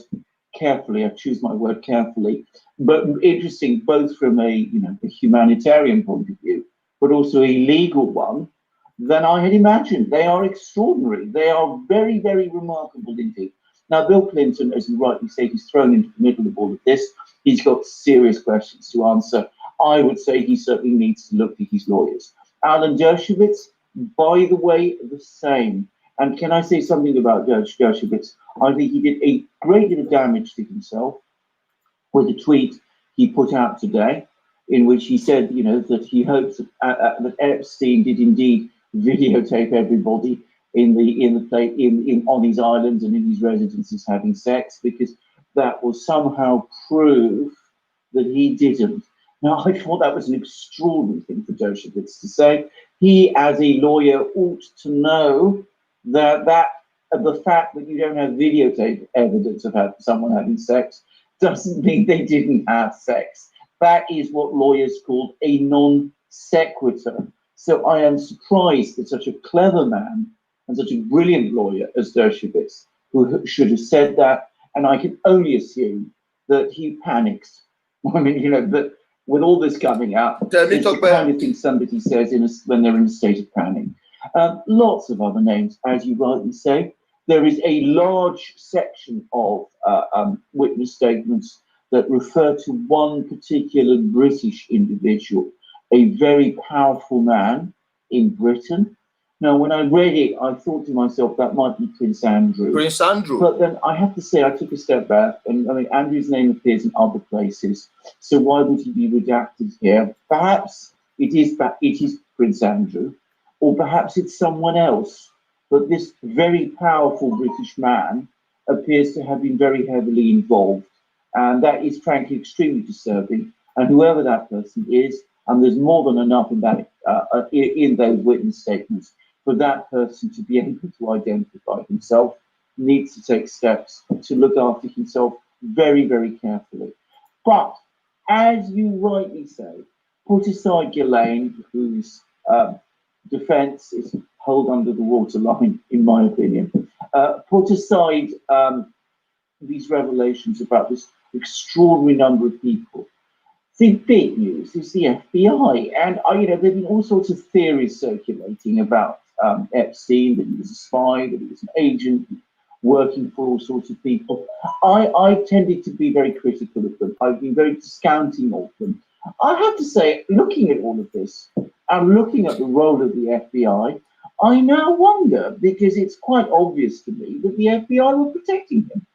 Speaker 3: carefully, I choose my word carefully, but interesting both from a humanitarian point of view, but also a legal one than I had imagined. They are extraordinary. They are very, very remarkable indeed. Now, Bill Clinton, as you rightly say, he's thrown into the middle of all of this. He's got serious questions to answer. I would say he certainly needs to look to his lawyers. Alan Dershowitz, by the way, the same. And can I say something about Dershowitz? I think he did a great deal of damage to himself with a tweet he put out today, in which he said, that he hopes that Epstein did indeed videotape everybody on his islands and in his residences having sex, because that will somehow prove that he didn't. Now, I thought that was an extraordinary thing for Dershowitz to say. He, as a lawyer, ought to know that the fact that you don't have videotape evidence of someone having sex doesn't mean they didn't have sex. That is what lawyers call a non sequitur. So I am surprised that such a clever man and such a brilliant lawyer as Dershowitz, who should have said that, and I can only assume that he panics. I mean, that with all this coming out, it's the kind of thing somebody says when they're in a state of panic. Lots of other names, as you rightly say. There is a large section of witness statements that refer to one particular British individual, a very powerful man in Britain. Now, when I read it, I thought to myself, that might be Prince Andrew.
Speaker 1: Prince Andrew.
Speaker 3: But then I have to say, I took a step back, and I mean, Andrew's name appears in other places, so why would he be redacted here? Perhaps it is Prince Andrew, or perhaps it's someone else. But this very powerful British man appears to have been very heavily involved, and that is frankly extremely disturbing. And whoever that person is, and there's more than enough in that in those witness statements for that person to be able to identify himself, needs to take steps to look after himself very, very carefully. But as you rightly say, put aside Ghislaine, whose defense is held under the waterline, in my opinion. Put aside these revelations about this extraordinary number of people. The big news is the FBI, and there've been all sorts of theories circulating about Epstein, that he was a spy, that he was an agent working for all sorts of people. I tended to be very critical of them. I've been very discounting of them. I have to say, looking at all of this, and looking at the role of the FBI, I now wonder, because it's quite obvious to me that the FBI were protecting him.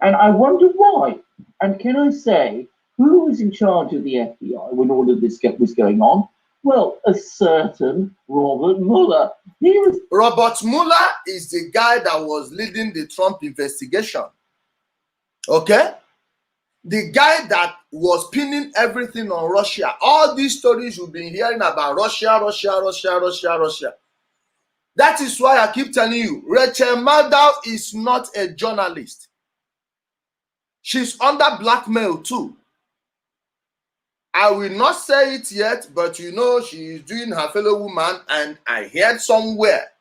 Speaker 3: And I wonder why. And can I say, who was in charge of the FBI when all of this was going on? Well, a certain Robert Mueller.
Speaker 1: Robert Mueller is the guy that was leading the Trump investigation. Okay? the guy that was pinning everything on Russia. All these stories you've been hearing about Russia, Russia, Russia, Russia, Russia. That is why I keep telling you, Rachel Maddow is not a journalist. She's under blackmail too. I will not say it yet, but you know she is doing her fellow woman, and I heard somewhere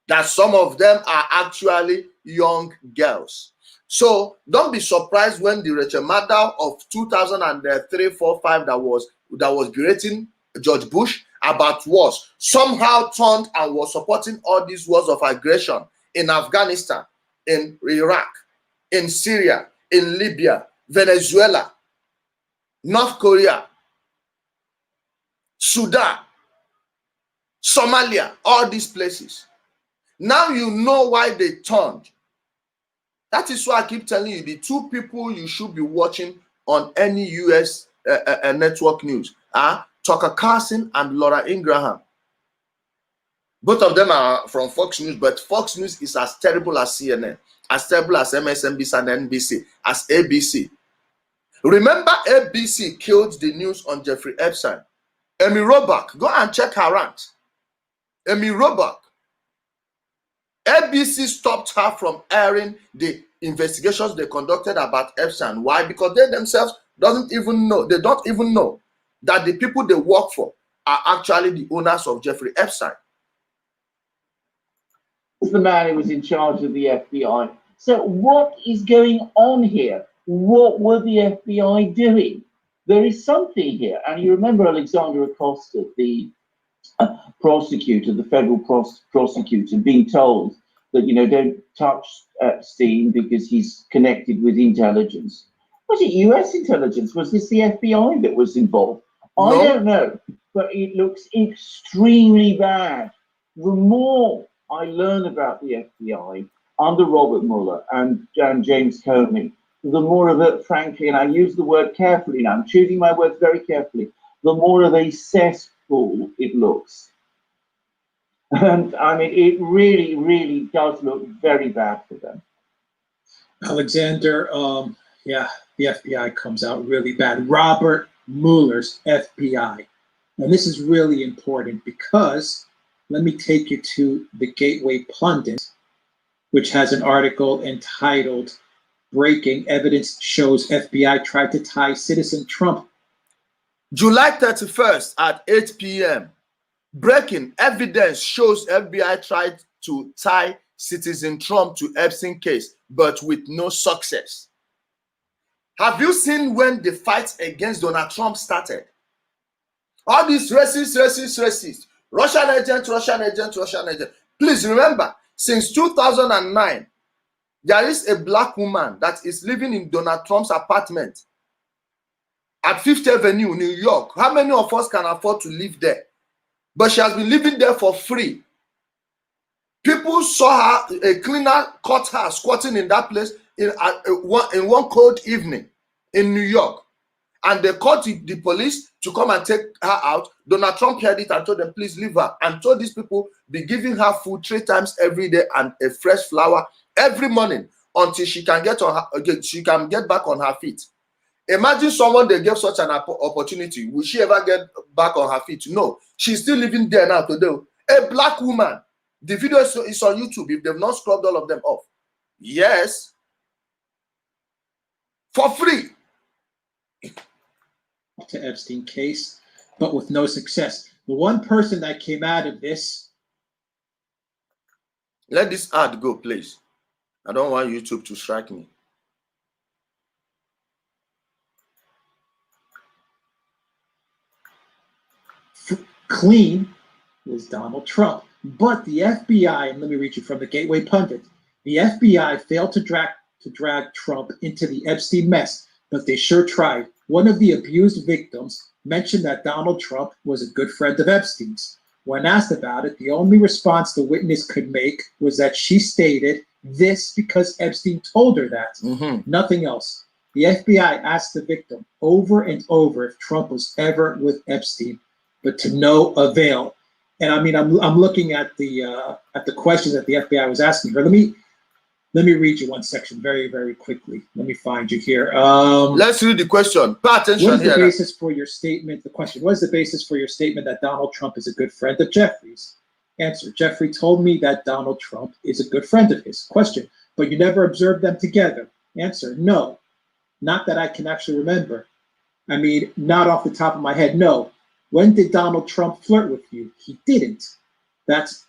Speaker 1: that some of them are actually young girls. So don't be surprised when the Rachel Maddow of 2003, 4, 5 that was berating George Bush about wars somehow turned and was supporting all these wars of aggression in Afghanistan, in Iraq, in Syria, in Libya, Venezuela, North Korea, Sudan, Somalia, all these places. Now you know why they turned. That is why I keep telling you, the two people you should be watching on any US network news are Tucker Carlson and Laura Ingraham. Both of them are from Fox News, but Fox News is as terrible as CNN, as terrible as MSNBC and NBC, as ABC. Remember, ABC killed the news on Jeffrey Epstein. Amy Robach, go and check her rant. Amy Robach. ABC stopped her from airing the investigations they conducted about Epstein. Why? Because they themselves don't even know that the people they work for are actually the owners of Jeffrey Epstein.
Speaker 3: It's the man who was in charge of the FBI. So what is going on here? What were the FBI doing? There is something here. And you remember Alexander Acosta, the prosecutor, the federal prosecutor, being told that, you know, don't touch Epstein because he's connected with intelligence. Was it US intelligence? Was this the FBI that was involved? No. I don't know, but it looks extremely bad. The more I learn about the FBI under Robert Mueller and James Comey, the more of it, frankly, and I use the word carefully now, I'm choosing my words very carefully, the more of a cesspool it looks. And I mean, it really, really does look very bad for them.
Speaker 2: Alexander, yeah, the FBI comes out really bad. Robert Mueller's FBI. And this is really important because let me take you to the Gateway Pundit, which has an article entitled Breaking Evidence Shows FBI Tried to Tie Citizen Trump.
Speaker 1: July 31st at 8 p.m. Breaking evidence shows FBI tried to tie Citizen Trump to Epstein case, but with no success. Have you seen when the fight against Donald Trump started? All these racist, Russian agent. Please remember, since 2009, there is a black woman that is living in Donald Trump's apartment at 5th Avenue, New York. How many of us can afford to live there? But she has been living there for free. People saw her, a cleaner caught her squatting in that place in one cold evening in New York. And they called the police to come and take her out. Donald Trump heard it and told them, please leave her. And told these people, be giving her food 3 times every day and a fresh flower every morning until she can get back on her feet. Imagine someone they gave such an opportunity. Will she ever get back on her feet? No. She's still living there now today. A black woman. The video is on YouTube if they've not scrubbed all of them off. Yes. For free.
Speaker 2: To Epstein case, but with no success. The one person that came out of this.
Speaker 1: Let this ad go, please. I don't want YouTube to strike me.
Speaker 2: Clean was Donald Trump. But the FBI, and let me read you from the Gateway Pundit, the FBI failed to drag Trump into the Epstein mess, but they sure tried. One of the abused victims mentioned that Donald Trump was a good friend of Epstein's. When asked about it, the only response the witness could make was that she stated this because Epstein told her that. Nothing else. The FBI asked the victim over and over if Trump was ever with Epstein, but to no avail. And I mean, I'm looking at the questions that the FBI was asking her. Let me read you one section very, very quickly. Let me find you here.
Speaker 1: Let's read the question. Pay attention
Speaker 2: What is the
Speaker 1: here.
Speaker 2: basis for your statement? The question, what is the basis for your statement that Donald Trump is a good friend of Jeffrey's? Answer, Jeffrey told me that Donald Trump is a good friend of his. Question, but you never observed them together. Answer, no, not that I can actually remember. I mean, not off the top of my head, no. When did Donald Trump flirt with you? He didn't. That's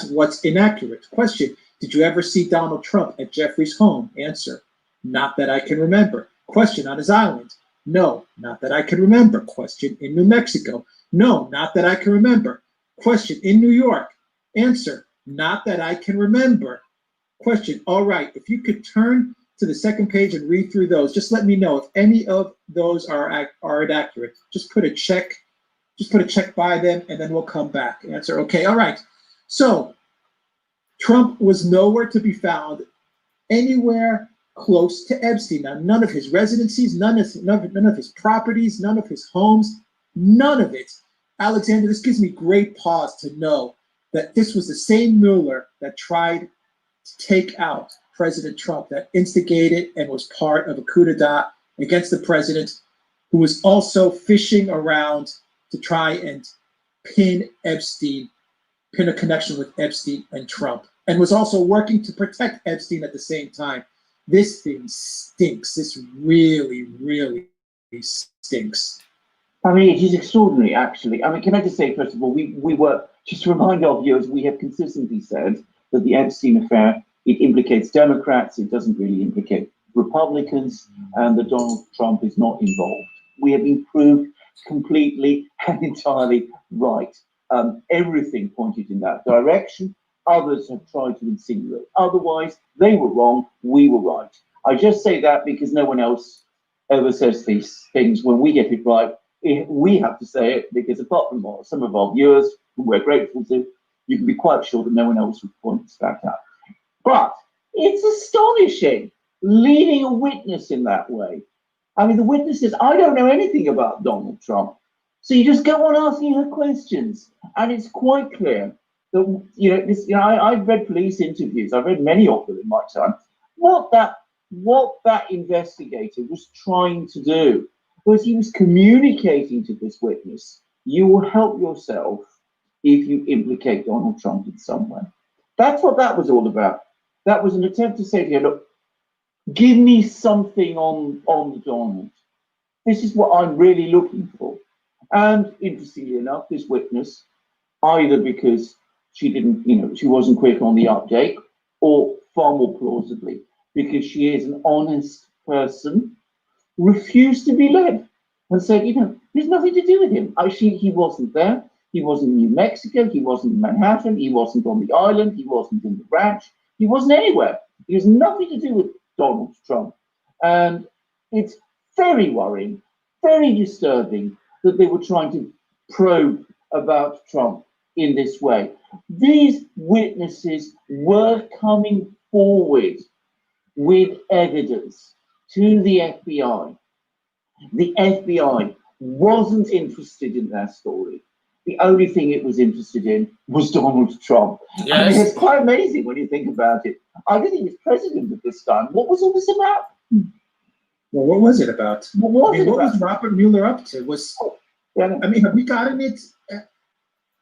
Speaker 2: what's inaccurate. Question, did you ever see Donald Trump at Jeffrey's home? Answer, not that I can remember. Question, on his island? No, not that I can remember. Question, in New Mexico? No, not that I can remember. Question, in New York? Answer, not that I can remember. Question, all right, if you could turn to the second page and read through those, just let me know if any of those are inaccurate. Just put a check by them, and then we'll come back. Answer, okay, all right. So Trump was nowhere to be found anywhere close to Epstein. Now, none of his residencies, none of his properties, none of his homes, none of it. Alexander, this gives me great pause to know that this was the same Mueller that tried to take out President Trump, that instigated and was part of a coup d'etat against the president, who was also fishing around to try and pin a connection with Epstein and Trump, and was also working to protect Epstein at the same time. This thing stinks. This really, really stinks.
Speaker 3: I mean, it is extraordinary, actually. I mean, can I just say, first of all, we were, just to remind our viewers, we have consistently said that the Epstein affair, it implicates Democrats, it doesn't really implicate Republicans, and that Donald Trump is not involved. We have been proved completely and entirely right. Everything pointed in that direction. Others have tried to insinuate otherwise. They were wrong, we were right. I just say that because no one else ever says these things when we get it right. We have to say it because, apart from some of our viewers, who we're grateful to, you can be quite sure that no one else would point us back up. But it's astonishing leading a witness in that way. I mean, the witness says, I don't know anything about Donald Trump. So you just go on asking her questions. And it's quite clear that, I've read police interviews. I've read many of them in my time. What that investigator was trying to do was he was communicating to this witness, you will help yourself if you implicate Donald Trump in some way. That's what that was all about. That was an attempt to say to you, look, give me something on the Donald. This is what I'm really looking for. And interestingly enough, this witness, either because she didn't, she wasn't quick on the update, or far more plausibly, because she is an honest person, refused to be led and said, there's nothing to do with him. He wasn't there. He wasn't in New Mexico. He wasn't in Manhattan. He wasn't on the island. He wasn't in the ranch. He wasn't anywhere. He has nothing to do with Donald Trump. And it's very worrying, very disturbing that they were trying to probe about Trump in this way. These witnesses were coming forward with evidence to the FBI. The FBI wasn't interested in their story. The only thing it was interested in was Donald Trump.
Speaker 1: Yes.
Speaker 3: I mean, it's quite amazing when you think about it. I don't think he was president at this time. What was all this about?
Speaker 2: Well, what was it about?
Speaker 3: What
Speaker 2: was Robert Mueller up to? Have we gotten it?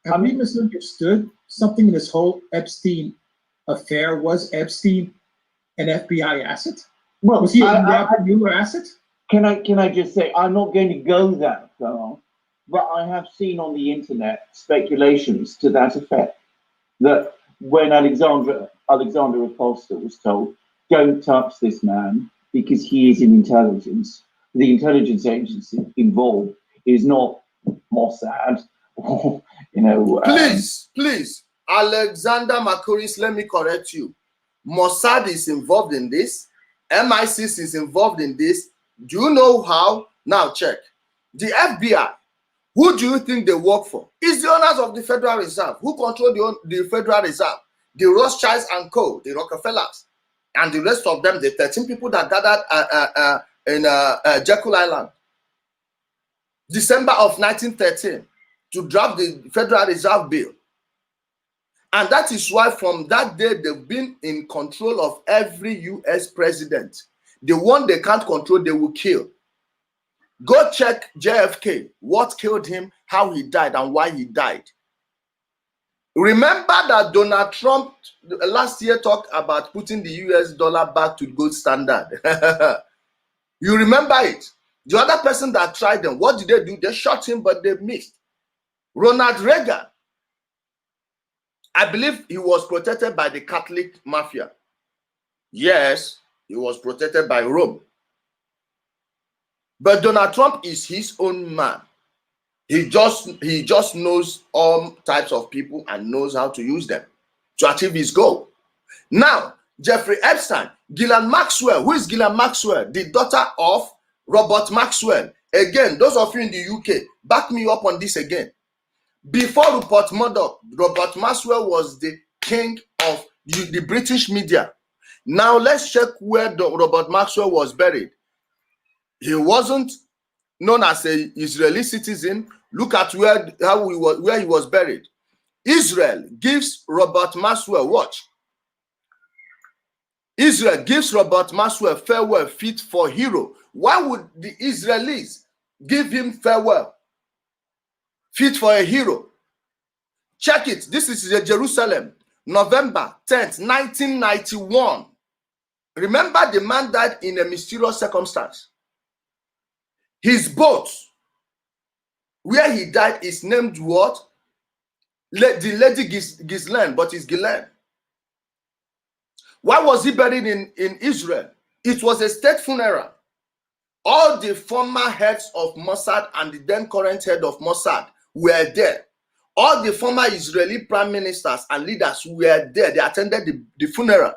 Speaker 2: Have we misunderstood something in this whole Epstein affair? Was Epstein an FBI asset?
Speaker 3: Well,
Speaker 2: was he a Robert Mueller asset?
Speaker 3: Can I just say, I'm not going to go that far, but I have seen on the internet speculations to that effect, that when Alexander Acosta was told, don't touch this man because he is in intelligence, the intelligence agency involved is not Mossad, or,
Speaker 1: Please, Alexander Macoris, let me correct you. Mossad is involved in this. MI6 is involved in this. Do you know how? Now check. The FBI, who do you think they work for? It's the owners of the Federal Reserve. Who control the Federal Reserve? The Rothschilds and Co., the Rockefellers, and the rest of them, the 13 people that gathered in Jekyll Island, December of 1913, to draft the Federal Reserve Bill. And that is why from that day, they've been in control of every US president. The one they can't control, they will kill. Go check JFK, what killed him, how he died, and why he died. Remember that Donald Trump last year talked about putting the US dollar back to gold standard. You remember it? The other person that tried them, what did they do? They shot him, but they missed. Ronald Reagan, I believe he was protected by the Catholic mafia. Yes, he was protected by Rome. But Donald Trump is his own man. He just knows all types of people and knows how to use them to achieve his goal. Now, Jeffrey Epstein, Ghislaine Maxwell. Who is Ghislaine Maxwell? The daughter of Robert Maxwell. Again, those of you in the UK, back me up on this again. Before Rupert Murdoch, Robert Maxwell was the king of the British media. Now let's check where Robert Maxwell was buried. He wasn't known as an Israeli citizen. Look at where he was buried. Israel gives Robert Maxwell, watch. Israel gives Robert Maxwell farewell fit for hero. Why would the Israelis give him farewell fit for a hero? Check it. This is Jerusalem, November 10th, 1991. Remember, the man died in a mysterious circumstance. His boat, where he died, is named what? The Lady Ghislaine, but it's Ghislaine. Why was he buried in Israel? It was a state funeral. All the former heads of Mossad and the then current head of Mossad were there. All the former Israeli prime ministers and leaders were there. They attended the funeral.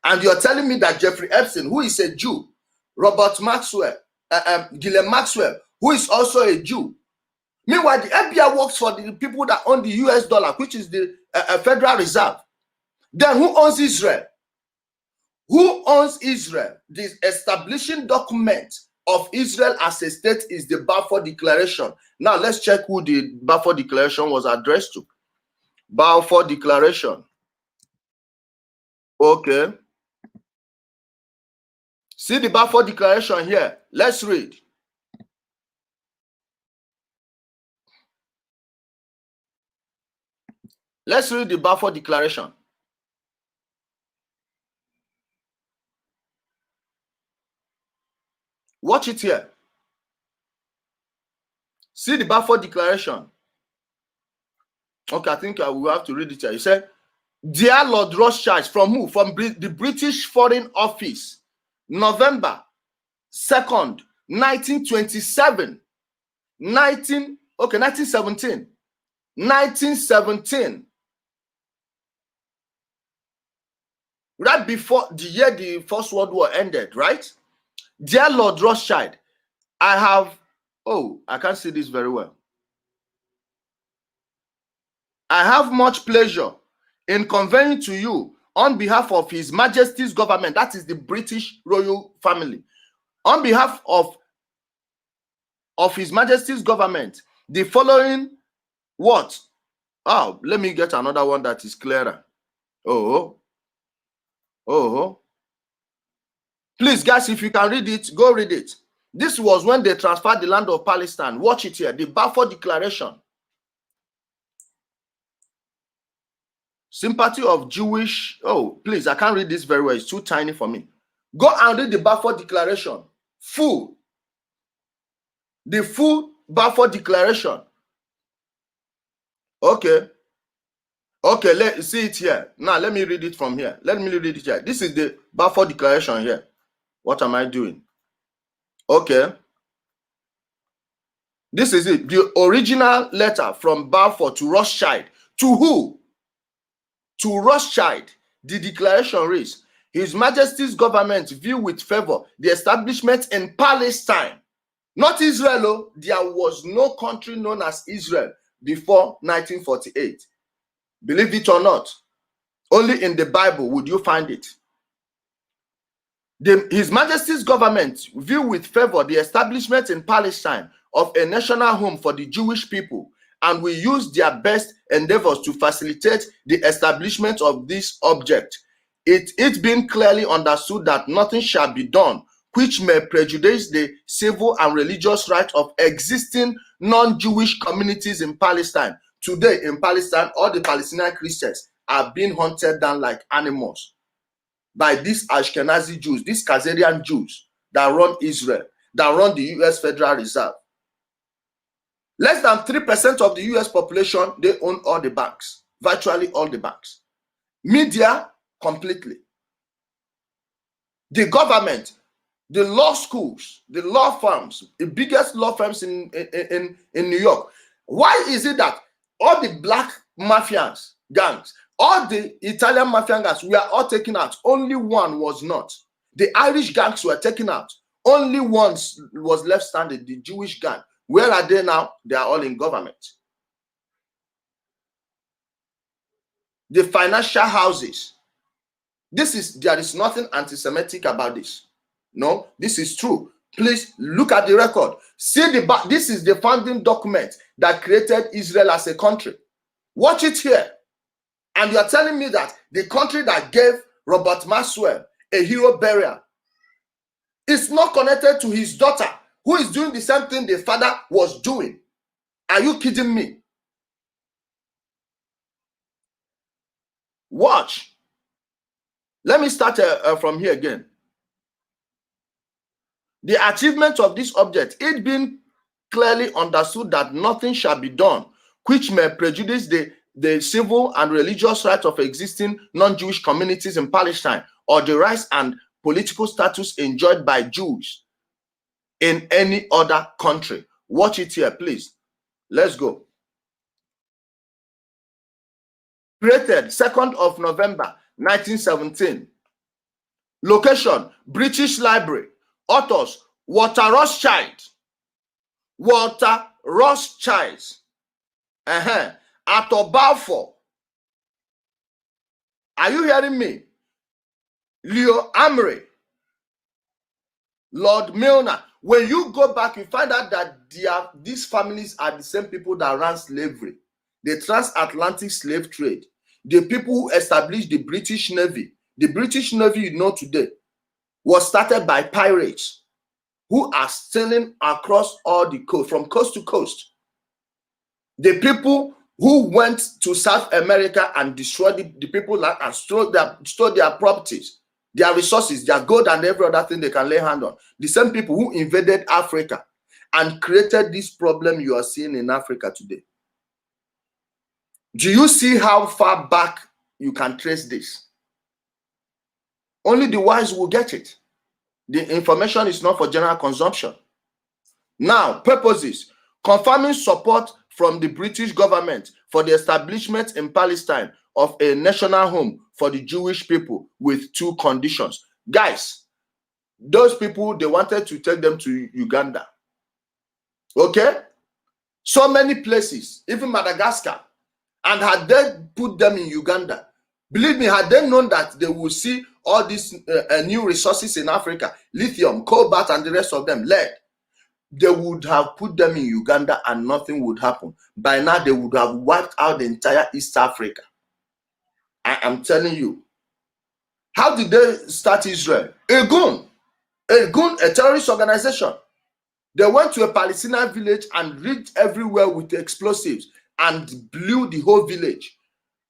Speaker 1: And you're telling me that Jeffrey Epstein, who is a Jew, Robert Maxwell, Ghislaine Maxwell, who is also a Jew. Meanwhile, the FBI works for the people that own the US dollar, which is the Federal Reserve. Then who owns Israel? Who owns Israel? The establishing document of Israel as a state is the Balfour Declaration. Now let's check who the Balfour Declaration was addressed to. Balfour Declaration. Okay. See the Balfour Declaration here. Let's read. Let's read the Balfour Declaration. Watch it here. See the Balfour Declaration. Okay, I think I will have to read it here. He said, "Dear Lord Rothschild," from who? From the British Foreign Office, November 2nd, 1927. 1917. 1917. Right before the year the First World War ended, right? Dear Lord Rothschild, I have, I can't see this very well. I have much pleasure in conveying to you on behalf of His Majesty's government, that is the British royal family, on behalf of His Majesty's government, the following what? Oh, let me get another one that is clearer. Please, guys, if you can read it, go read it. This was when they transferred the land of Palestine. Watch it here. The Balfour Declaration. Sympathy of Jewish. Please, I can't read this very well. It's too tiny for me. Go and read the Balfour Declaration. Full. The full Balfour Declaration. Okay. Okay, let's see it here. Now, let me read it from here. Let me read it here. This is the Balfour Declaration here. What am I doing? Okay. This is it. The original letter from Balfour to Rothschild. To who? To Rothschild. The declaration reads, His Majesty's government view with favor the establishment in Palestine. Not Israel. There was no country known as Israel before 1948. Believe it or not, only in the Bible would you find it. His Majesty's government view with favor the establishment in Palestine of a national home for the Jewish people and will use their best endeavors to facilitate the establishment of this object. It being clearly understood that nothing shall be done which may prejudice the civil and religious rights of existing non-Jewish communities in Palestine. Today in Palestine, all the Palestinian Christians are being hunted down like animals by these Ashkenazi Jews, these Khazarian Jews that run Israel, that run the US Federal Reserve. Less than 3% of the US population, they own all the banks, virtually all the banks. Media, completely. The government, the law schools, the law firms, the biggest law firms in New York. Why is it that all the black mafias, gangs, all the Italian mafia gangs were all taken out? Only one was not. The Irish gangs were taken out. Only one was left standing, the Jewish gang. Where are they now? They are all in government. The financial houses. There is nothing anti-Semitic about this. No, this is true. Please look at the record. See this is the founding document that created Israel as a country. Watch it here. And you are telling me that the country that gave Robert Maxwell a hero burial is not connected to his daughter, who is doing the same thing the father was doing. Are you kidding me? Watch. Let me start from here again. The achievement of this object, it being clearly understood that nothing shall be done which may prejudice the civil and religious rights of existing non-Jewish communities in Palestine, or the rights and political status enjoyed by Jews in any other country. Watch it here, please. Let's go. Created 2nd of November 1917. Location, British Library. Authors, Walter Rothschild. Walter Rothschild. Arthur Balfour. Are you hearing me? Leo Amery. Lord Milner. When you go back, you find out that these families are the same people that ran slavery, the transatlantic slave trade, the people who established the British Navy. The British Navy, you know, today was started by pirates who are stealing across all the coast, from coast to coast. The people who went to South America and destroyed the people and stole their properties, their resources, their gold and every other thing they can lay hand on. The same people who invaded Africa and created this problem you are seeing in Africa today. Do you see how far back you can trace this? Only the wise will get it. The information is not for general consumption. Now, purposes: confirming support from the British government for the establishment in Palestine of a national home for the Jewish people with 2 conditions. Guys, those people, they wanted to take them to Uganda. Okay? So many places, even Madagascar. And had they put them in Uganda, believe me, had they known that they will see all these new resources in Africa, lithium, cobalt, and the rest of them, lead, they would have put them in Uganda and nothing would happen. By now, they would have wiped out the entire East Africa. I am telling you. How did they start Israel? A terrorist organization. They went to a Palestinian village and rigged everywhere with explosives and blew the whole village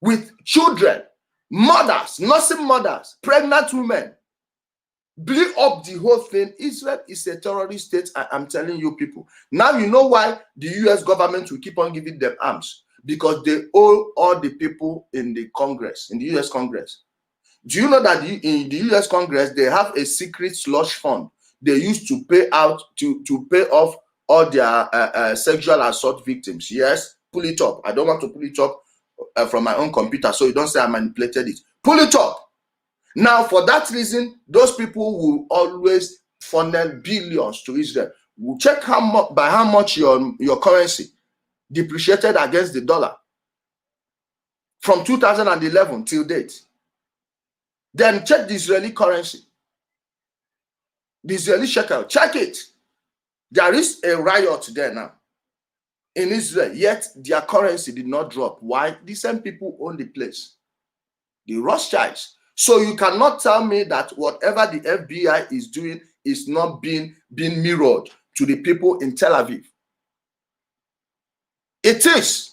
Speaker 1: with children, mothers, nursing mothers, pregnant women. Blew up the whole thing. Israel is a terrorist state. I am telling you people. Now you know why the US government will keep on giving them arms. Because they owe all the people in the Congress, in the US Congress. Do you know that in the US Congress, they have a secret slush fund they used to pay out to pay off all their sexual assault victims? Yes, pull it up. I don't want to pull it up from my own computer, so you don't say I manipulated it. Pull it up. Now, for that reason, those people will always funnel billions to Israel. We'll check by how much your currency depreciated against the dollar from 2011 till date. Then check the Israeli currency, the Israeli shekel. Check it. There is a riot there now. in Israel, yet their currency did not drop. Why? The same people own the place, the Rothschilds. So you cannot tell me that whatever the FBI is doing is not being mirrored to the people in Tel Aviv. It is.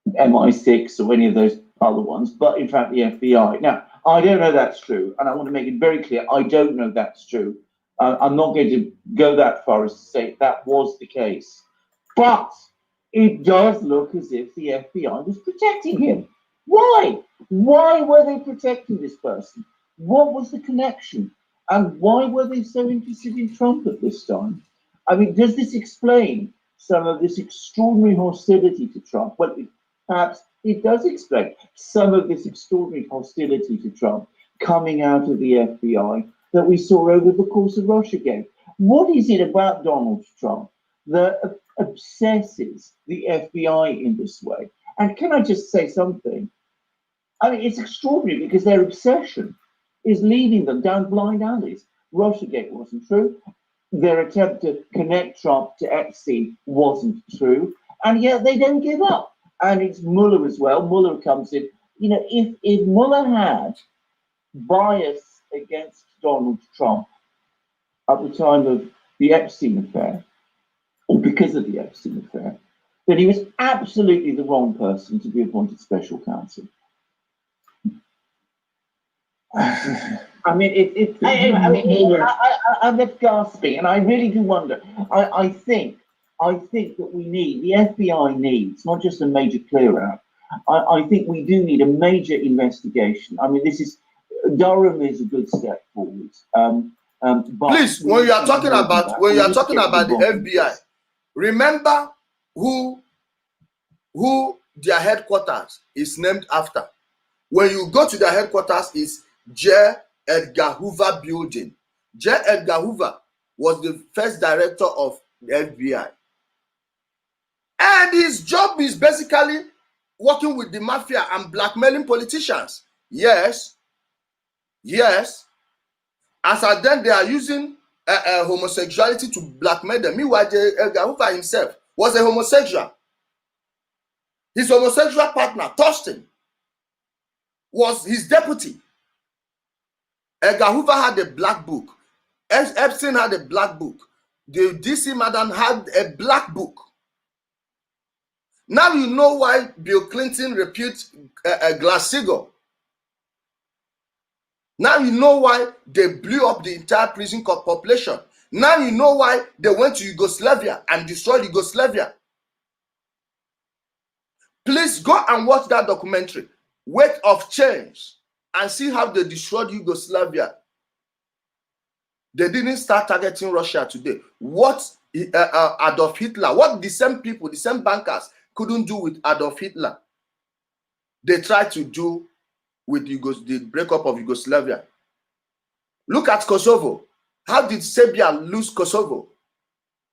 Speaker 3: MI6 or any of those other ones, but in fact the FBI. Now, I don't know that's true, and I want to make it very clear, I don't know that's true. I'm not going to go that far as to say that was the case. But it does look as if the FBI was protecting him. Why? Why were they protecting this person? What was the connection? And why were they so interested in Trump at this time? I mean, does this explain some of this extraordinary hostility to Trump? Well, perhaps it does explain some of this extraordinary hostility to Trump coming out of the FBI that we saw over the course of Russiagate. What is it about Donald Trump that obsesses the FBI in this way? And can I just say something? I mean, it's extraordinary because their obsession is leading them down blind alleys. Russiagate wasn't true. Their attempt to connect Trump to Epstein wasn't true. And yet they don't give up. And it's Mueller as well. Mueller comes in. You know, if Mueller had bias against Donald Trump at the time of the Epstein affair, or because of the Epstein affair, then he was absolutely the wrong person to be appointed special counsel. I mean, I'm left gasping, and I really do wonder. I think that we need, the FBI needs, not just a major clear out. I think we do need a major investigation. I mean, Durham is a good step forward. But
Speaker 1: please, when you are talking about the FBI, remember who their headquarters is named after. When you go to their headquarters, is J. Edgar Hoover Building. J. Edgar Hoover was the first director of the FBI. And his job is basically working with the mafia and blackmailing politicians. Yes. As at then, they are using homosexuality to blackmail them. Meanwhile, J. Edgar Hoover himself was a homosexual. His homosexual partner, Thorsten, was his deputy. Edgar Hoover had a black book. Epstein had a black book. The DC madam had a black book. Now you know why Bill Clinton repute Glass-Steagall. Now you know why they blew up the entire prison population. Now you know why they went to Yugoslavia and destroyed Yugoslavia. Please go and watch that documentary, Weight of Change, and see how they destroyed Yugoslavia. They didn't start targeting Russia today. What Adolf Hitler, what the same people, the same bankers couldn't do with Adolf Hitler, they tried to do with the breakup of Yugoslavia. Look at Kosovo. How did Serbia lose Kosovo?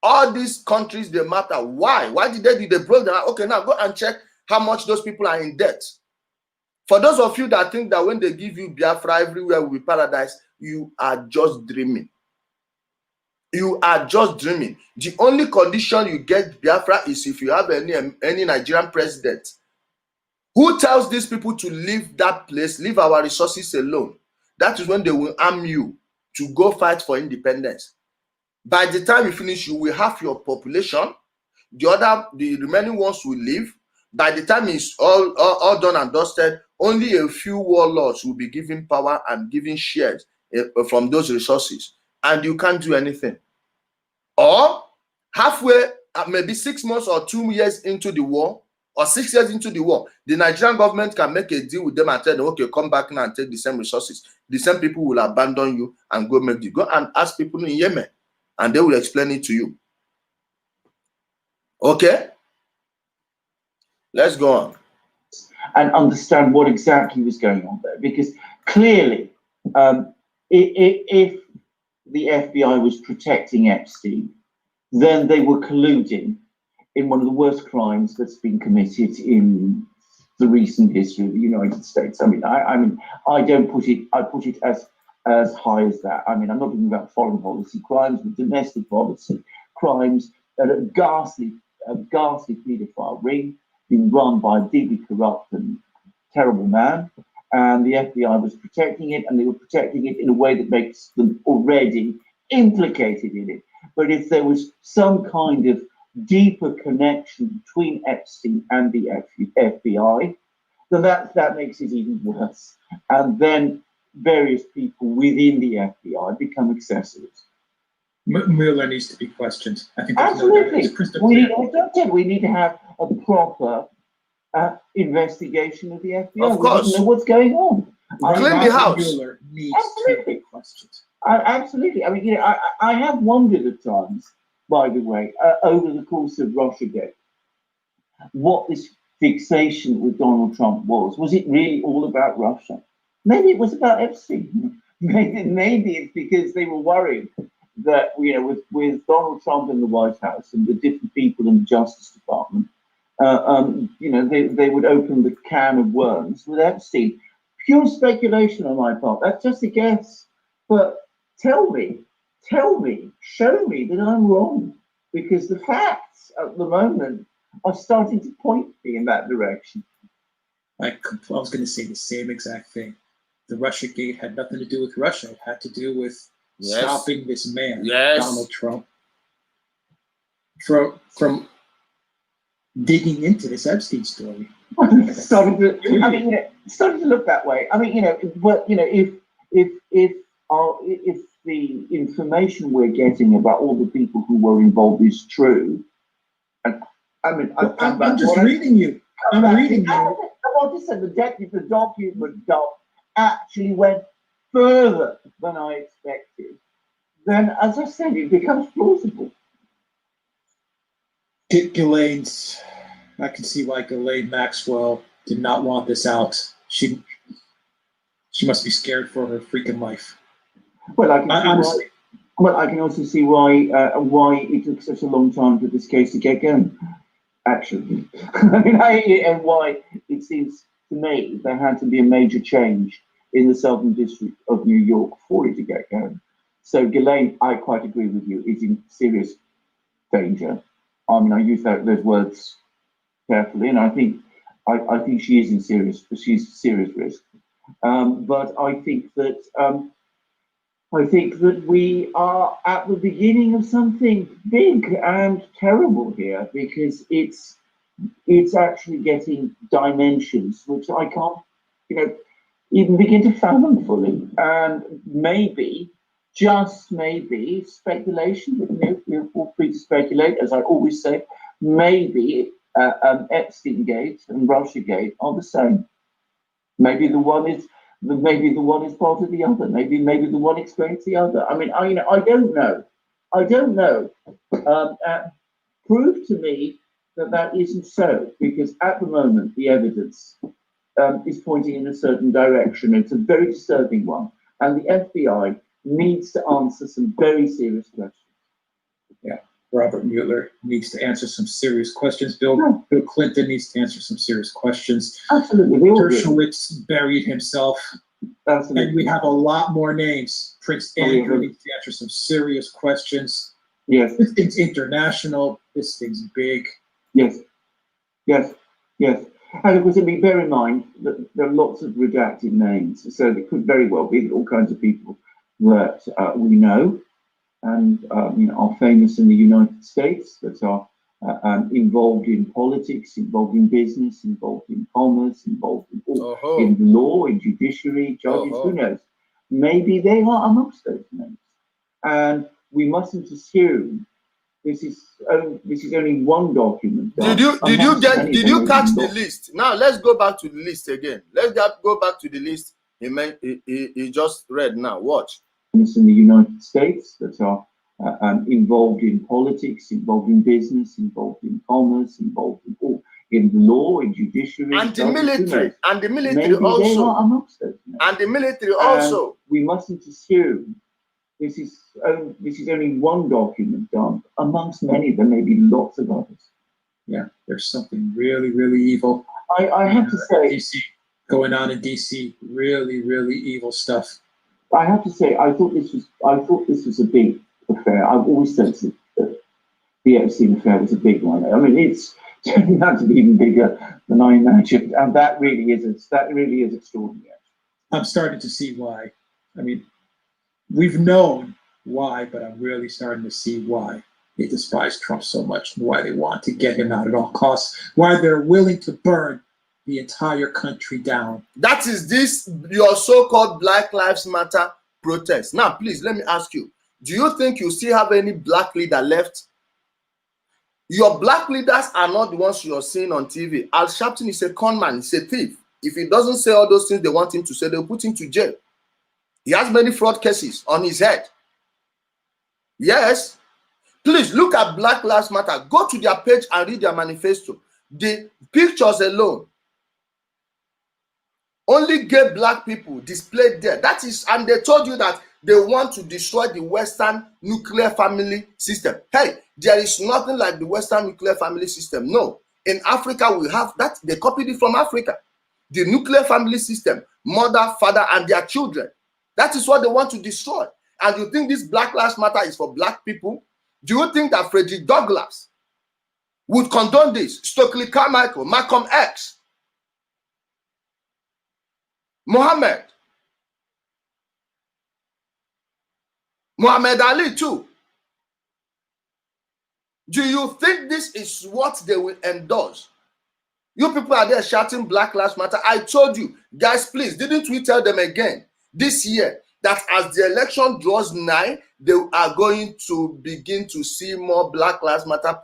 Speaker 1: All these countries, they matter. Why? Why did they do? They broke down. Okay, now go and check how much those people are in debt. For those of you that think that when they give you Biafra, everywhere will be paradise, you are just dreaming. You are just dreaming. The only condition you get Biafra is if you have any Nigerian president who tells these people to leave that place, leave our resources alone. That is when they will arm you to go fight for independence. By the time you finish, you will have your population. The remaining ones will leave. By the time it's all done and dusted, only a few warlords will be given power and giving shares from those resources, and you can't do anything. Or halfway, maybe 6 months or 2 years into the war, or 6 years into the war, the Nigerian government can make a deal with them and tell them, okay, come back now and take the same resources. The same people will abandon you and go and ask people in Yemen, and they will explain it to you. Okay? Let's go on.
Speaker 3: And understand what exactly was going on there. Because clearly, if the FBI was protecting Epstein, then they were colluding in one of the worst crimes that's been committed in the recent history of the United States. I mean, I don't put it, I put it as as high as that. I mean, I'm not talking about foreign policy crimes, but domestic policy crimes that are a ghastly paedophile ring being run by a deeply corrupt and terrible man. And the FBI was protecting it, and they were protecting it in a way that makes them already implicated in it. But if there was some kind of deeper connection between Epstein and the FBI, then that makes it even worse. And then various people within the FBI become accessories.
Speaker 2: Mueller needs to be questioned. I think there's
Speaker 3: Absolutely.
Speaker 2: No crystal clear.
Speaker 3: We need to have a proper investigation of the FBI.
Speaker 1: Of course.
Speaker 3: We need to know what's going on.
Speaker 1: Clean the house.
Speaker 2: Mueller needs
Speaker 3: Absolutely.
Speaker 2: to be questioned.
Speaker 3: Absolutely. I mean, I have wondered at times, by the way, over the course of Russiagate, what this fixation with Donald Trump was. Was it really all about Russia? Maybe it was about Epstein. Maybe it's because they were worried that, with Donald Trump in the White House and the different people in the Justice Department, they would open the can of worms with Epstein. Pure speculation on my part. That's just a guess. But tell me, show me that I'm wrong, because the facts at the moment are starting to point me in that direction.
Speaker 2: I was going to say the same exact thing. The Russiagate had nothing to do with Russia. It had to do with stopping this man, Donald Trump, from digging into this Epstein story.
Speaker 3: starting to look that way. I mean, if the information we're getting about all the people who were involved is true, and I mean,
Speaker 2: I'm just reading you. I'm reading you.
Speaker 3: I want to say the document actually went further than I expected. Then, as I said, it becomes plausible.
Speaker 2: Ghislaine's. I can see why Ghislaine Maxwell did not want this out. She must be scared for her freaking life.
Speaker 3: Well, I can also see why it took such a long time for this case to get going. Actually, and why it seems to me there had to be a major change in the Southern District of New York for it to get going. So Ghislaine, I quite agree with you, is in serious danger. I mean, I use those words carefully, and I think she is in serious risk. But I think that we are at the beginning of something big and terrible here, because it's actually getting dimensions which I can't, even begin to fathom fully. And maybe, just maybe, speculation. We're all free to speculate, as I always say. Maybe Epstein-gate and Russiagate are the same. Maybe the one is part of the other. Maybe the one explains the other. I mean, I don't know. Prove to me that isn't so, because at the moment the evidence is pointing in a certain direction. It's a very disturbing one, and the FBI needs to answer some very serious questions.
Speaker 2: Yeah, Robert Mueller needs to answer some serious questions. Bill Clinton needs to answer some serious questions.
Speaker 3: Absolutely.
Speaker 2: Dershowitz buried himself.
Speaker 3: Absolutely.
Speaker 2: And we have a lot more names. Prince Andrew needs to answer some serious questions.
Speaker 3: Yes.
Speaker 2: This thing's international. This thing's big.
Speaker 3: Yes. And of course, bear in mind that there are lots of redacted names, so it could very well be that all kinds of people that we know and are famous in the United States, that are involved in politics, involved in business, involved in commerce, involved in the law, in judiciary, judges, who knows? Maybe they are amongst those names. And we mustn't assume this is only one document.
Speaker 1: Did you catch the list? Now let's go back to the list again. Let's go back to the list he just read now. Watch.
Speaker 3: In the United States that are involved in politics, involved in business, involved in commerce, involved in the law, in judiciary,
Speaker 1: and the military,
Speaker 3: Maybe
Speaker 1: also.
Speaker 3: They are amongst those names.
Speaker 1: And the military also.
Speaker 3: We mustn't assume this is only one document done amongst many. There may be lots of others.
Speaker 2: Yeah, there's something really, really evil.
Speaker 3: I have to say,
Speaker 2: DC going on in DC, really, really evil stuff.
Speaker 3: I have to say, I thought this was a big affair. I've always said that the Epstein affair was a big one. I mean, it's turning out to be even bigger than I imagined, and that really is extraordinary.
Speaker 2: I'm starting to see why. I mean, we've known why, but I'm really starting to see why they despise Trump so much, and why they want to get him out at all costs, why they're willing to burn the entire country down.
Speaker 1: That is this, your so-called Black Lives Matter protest. Now, please, let me ask you, do you think you still have any black leader left? Your black leaders are not the ones you're seeing on TV. Al Sharpton is a con man, he's a thief. If he doesn't say all those things they want him to say, they'll put him to jail. He has many fraud cases on his head. Yes. Please look at Black Lives Matter. Go to their page and read their manifesto. The pictures alone, only gay black people displayed there. That is, and they told you that they want to destroy the Western nuclear family system. Hey, there is nothing like the Western nuclear family system. No. In Africa, we have that. They copied it from Africa. The nuclear family system, mother, father, and their children. That is what they want to destroy. And you think this Black Lives Matter is for black people? Do you think that Frederick Douglass would condone this? Stokely Carmichael, Malcolm X, Muhammad Ali too. Do you think this is what they will endorse? You people are there shouting Black Lives Matter. I told you, guys, please, didn't we tell them again this year that as the election draws nigh, they are going to begin to see more Black Lives Matter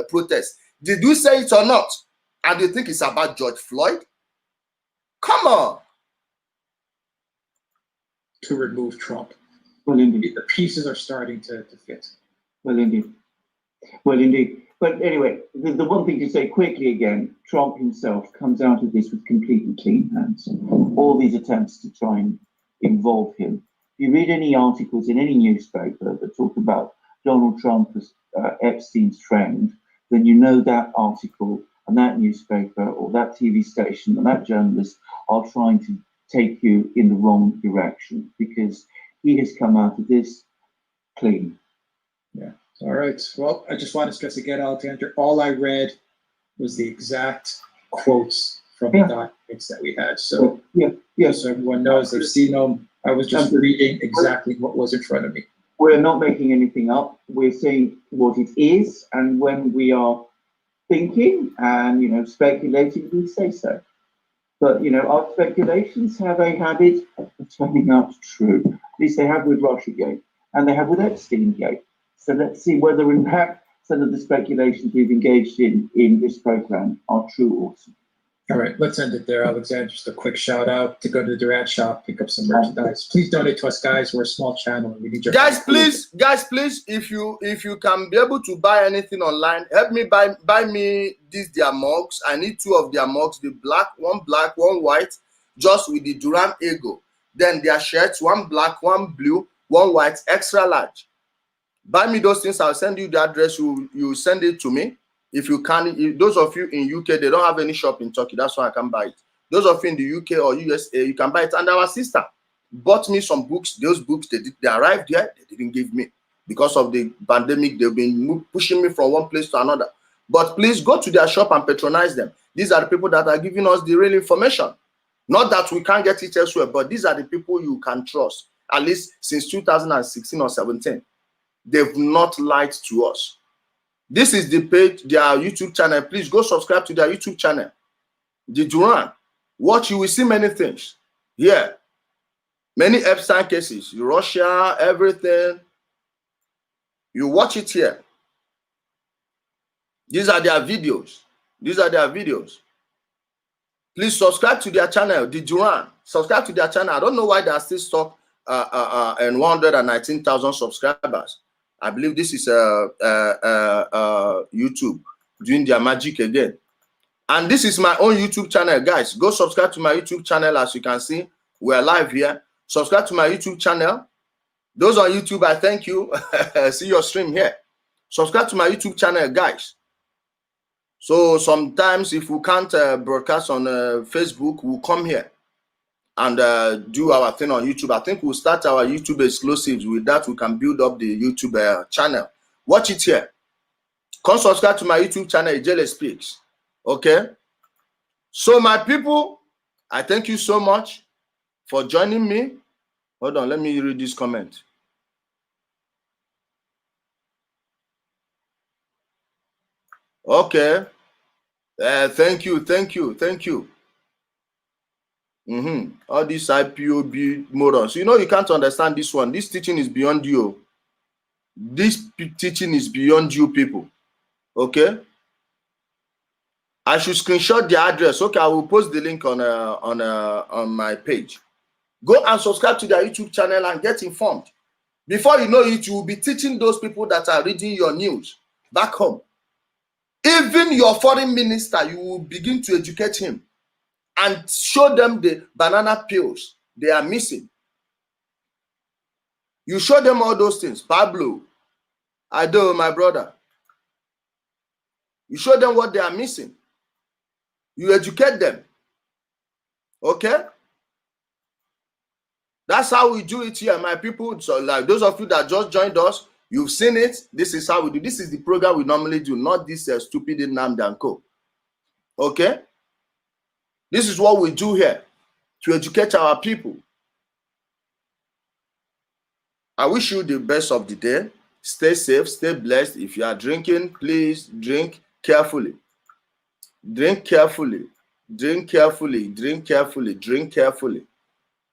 Speaker 1: protests? Did we say it or not? And you think it's about George Floyd? Come on.
Speaker 2: To remove Trump.
Speaker 3: Well, indeed.
Speaker 2: The pieces are starting to fit.
Speaker 3: Well, indeed. Well, indeed. But anyway, the one thing to say quickly again, Trump himself comes out of this with completely clean hands. All these attempts to try and involve him. If you read any articles in any newspaper that talk about Donald Trump as Epstein's friend, then you know that article and that newspaper or that TV station and that journalist are trying to take you in the wrong direction, because he has come out of this clean.
Speaker 2: Yeah. All right. Well, I just want to stress again, Alexander, all I read was the exact quotes from the documents that we had. So, so everyone knows they've seen them. I was just reading exactly what was in front of me.
Speaker 3: We're not making anything up. We're saying what it is, and when we are thinking and speculating, we say so. But our speculations have a habit of turning out true. At least they have with Russiagate, and they have with Epstein-gate. So let's see whether, in fact, some of the speculations we've engaged in this program are true also.
Speaker 2: All right, let's end it there, Alexander. Just a quick shout out to go to the Durant shop, pick up some merchandise. Please donate to us, guys. We're a small channel and we need your
Speaker 1: guys.
Speaker 2: help.
Speaker 1: Please, if you can be able to buy anything online, help me buy me their mugs. I need 2 of their mugs, the black, one white, just with the Durant ego. Then their shirts, 1 black, 1 blue, 1 white, extra large. Buy me those things. I'll send you the address. You send it to me. If you can, those of you in UK, they don't have any shop in Turkey. That's why I can buy it. Those of you in the UK or USA, you can buy it. And our sister bought me some books. Those books, they arrived here. They didn't give me. Because of the pandemic, they've been pushing me from one place to another. But please go to their shop and patronize them. These are the people that are giving us the real information. Not that we can't get it elsewhere, but these are the people you can trust. At least since 2016 or 17. They've not lied to us. This is the page, their YouTube channel. Please go subscribe to their YouTube channel. The Durant. Watch, you will see many things. Yeah. Many Epstein cases. Russia, everything. You watch it here. These are their videos. Please subscribe to their channel, The Durant. Subscribe to their channel. I don't know why they are still stuck and 119,000 subscribers. I believe this is YouTube doing their magic again. And this is my own YouTube channel, guys. Go subscribe to my YouTube channel. As you can see, we're live here. Subscribe to my YouTube channel. Those on YouTube, I thank you. See your stream here. Subscribe to my YouTube channel, guys. So sometimes if we can't broadcast on Facebook, we'll come here and do our thing on YouTube. I think we'll start our YouTube exclusives. With that, we can build up the YouTube channel. Watch it here. Come subscribe to my YouTube channel, Ijele Speaks. Okay? So my people, I thank you so much for joining me. Hold on, let me read this comment. Okay. Thank you. All these IPOB morons. You know, you can't understand this one. This teaching is beyond you. This teaching is beyond you people. Okay? I should screenshot the address. Okay, I will post the link on my page. Go and subscribe to their YouTube channel and get informed. Before you know it, you will be teaching those people that are reading your news back home. Even your foreign minister, you will begin to educate him and show them the banana peels they are missing. You show them all those things. Pablo, I do, my brother. You show them what they are missing. You educate them. Okay? That's how we do it here, my people. So, like those of you that just joined us, you've seen it. This is how we do. This is the program we normally do, not this stupid Nnamdi and Co. Okay? This is what we do here to educate our people. I wish you the best of the day. Stay safe, stay blessed. If you are drinking, please drink carefully. Drink carefully. Drink carefully. Drink carefully. Drink carefully.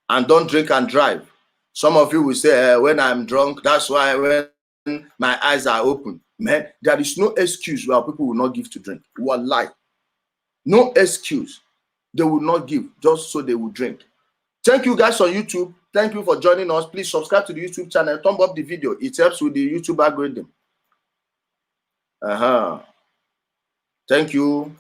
Speaker 1: And don't drink and drive. Some of you will say, when I'm drunk, that's why when my eyes are open. Man, there is no excuse where people will not give to drink. Wallahi. No excuse. They will not give just so they will drink. Thank you guys on YouTube. Thank you for joining us. Please subscribe to the YouTube channel. Thumb up the video. It helps with the YouTube algorithm. Thank you.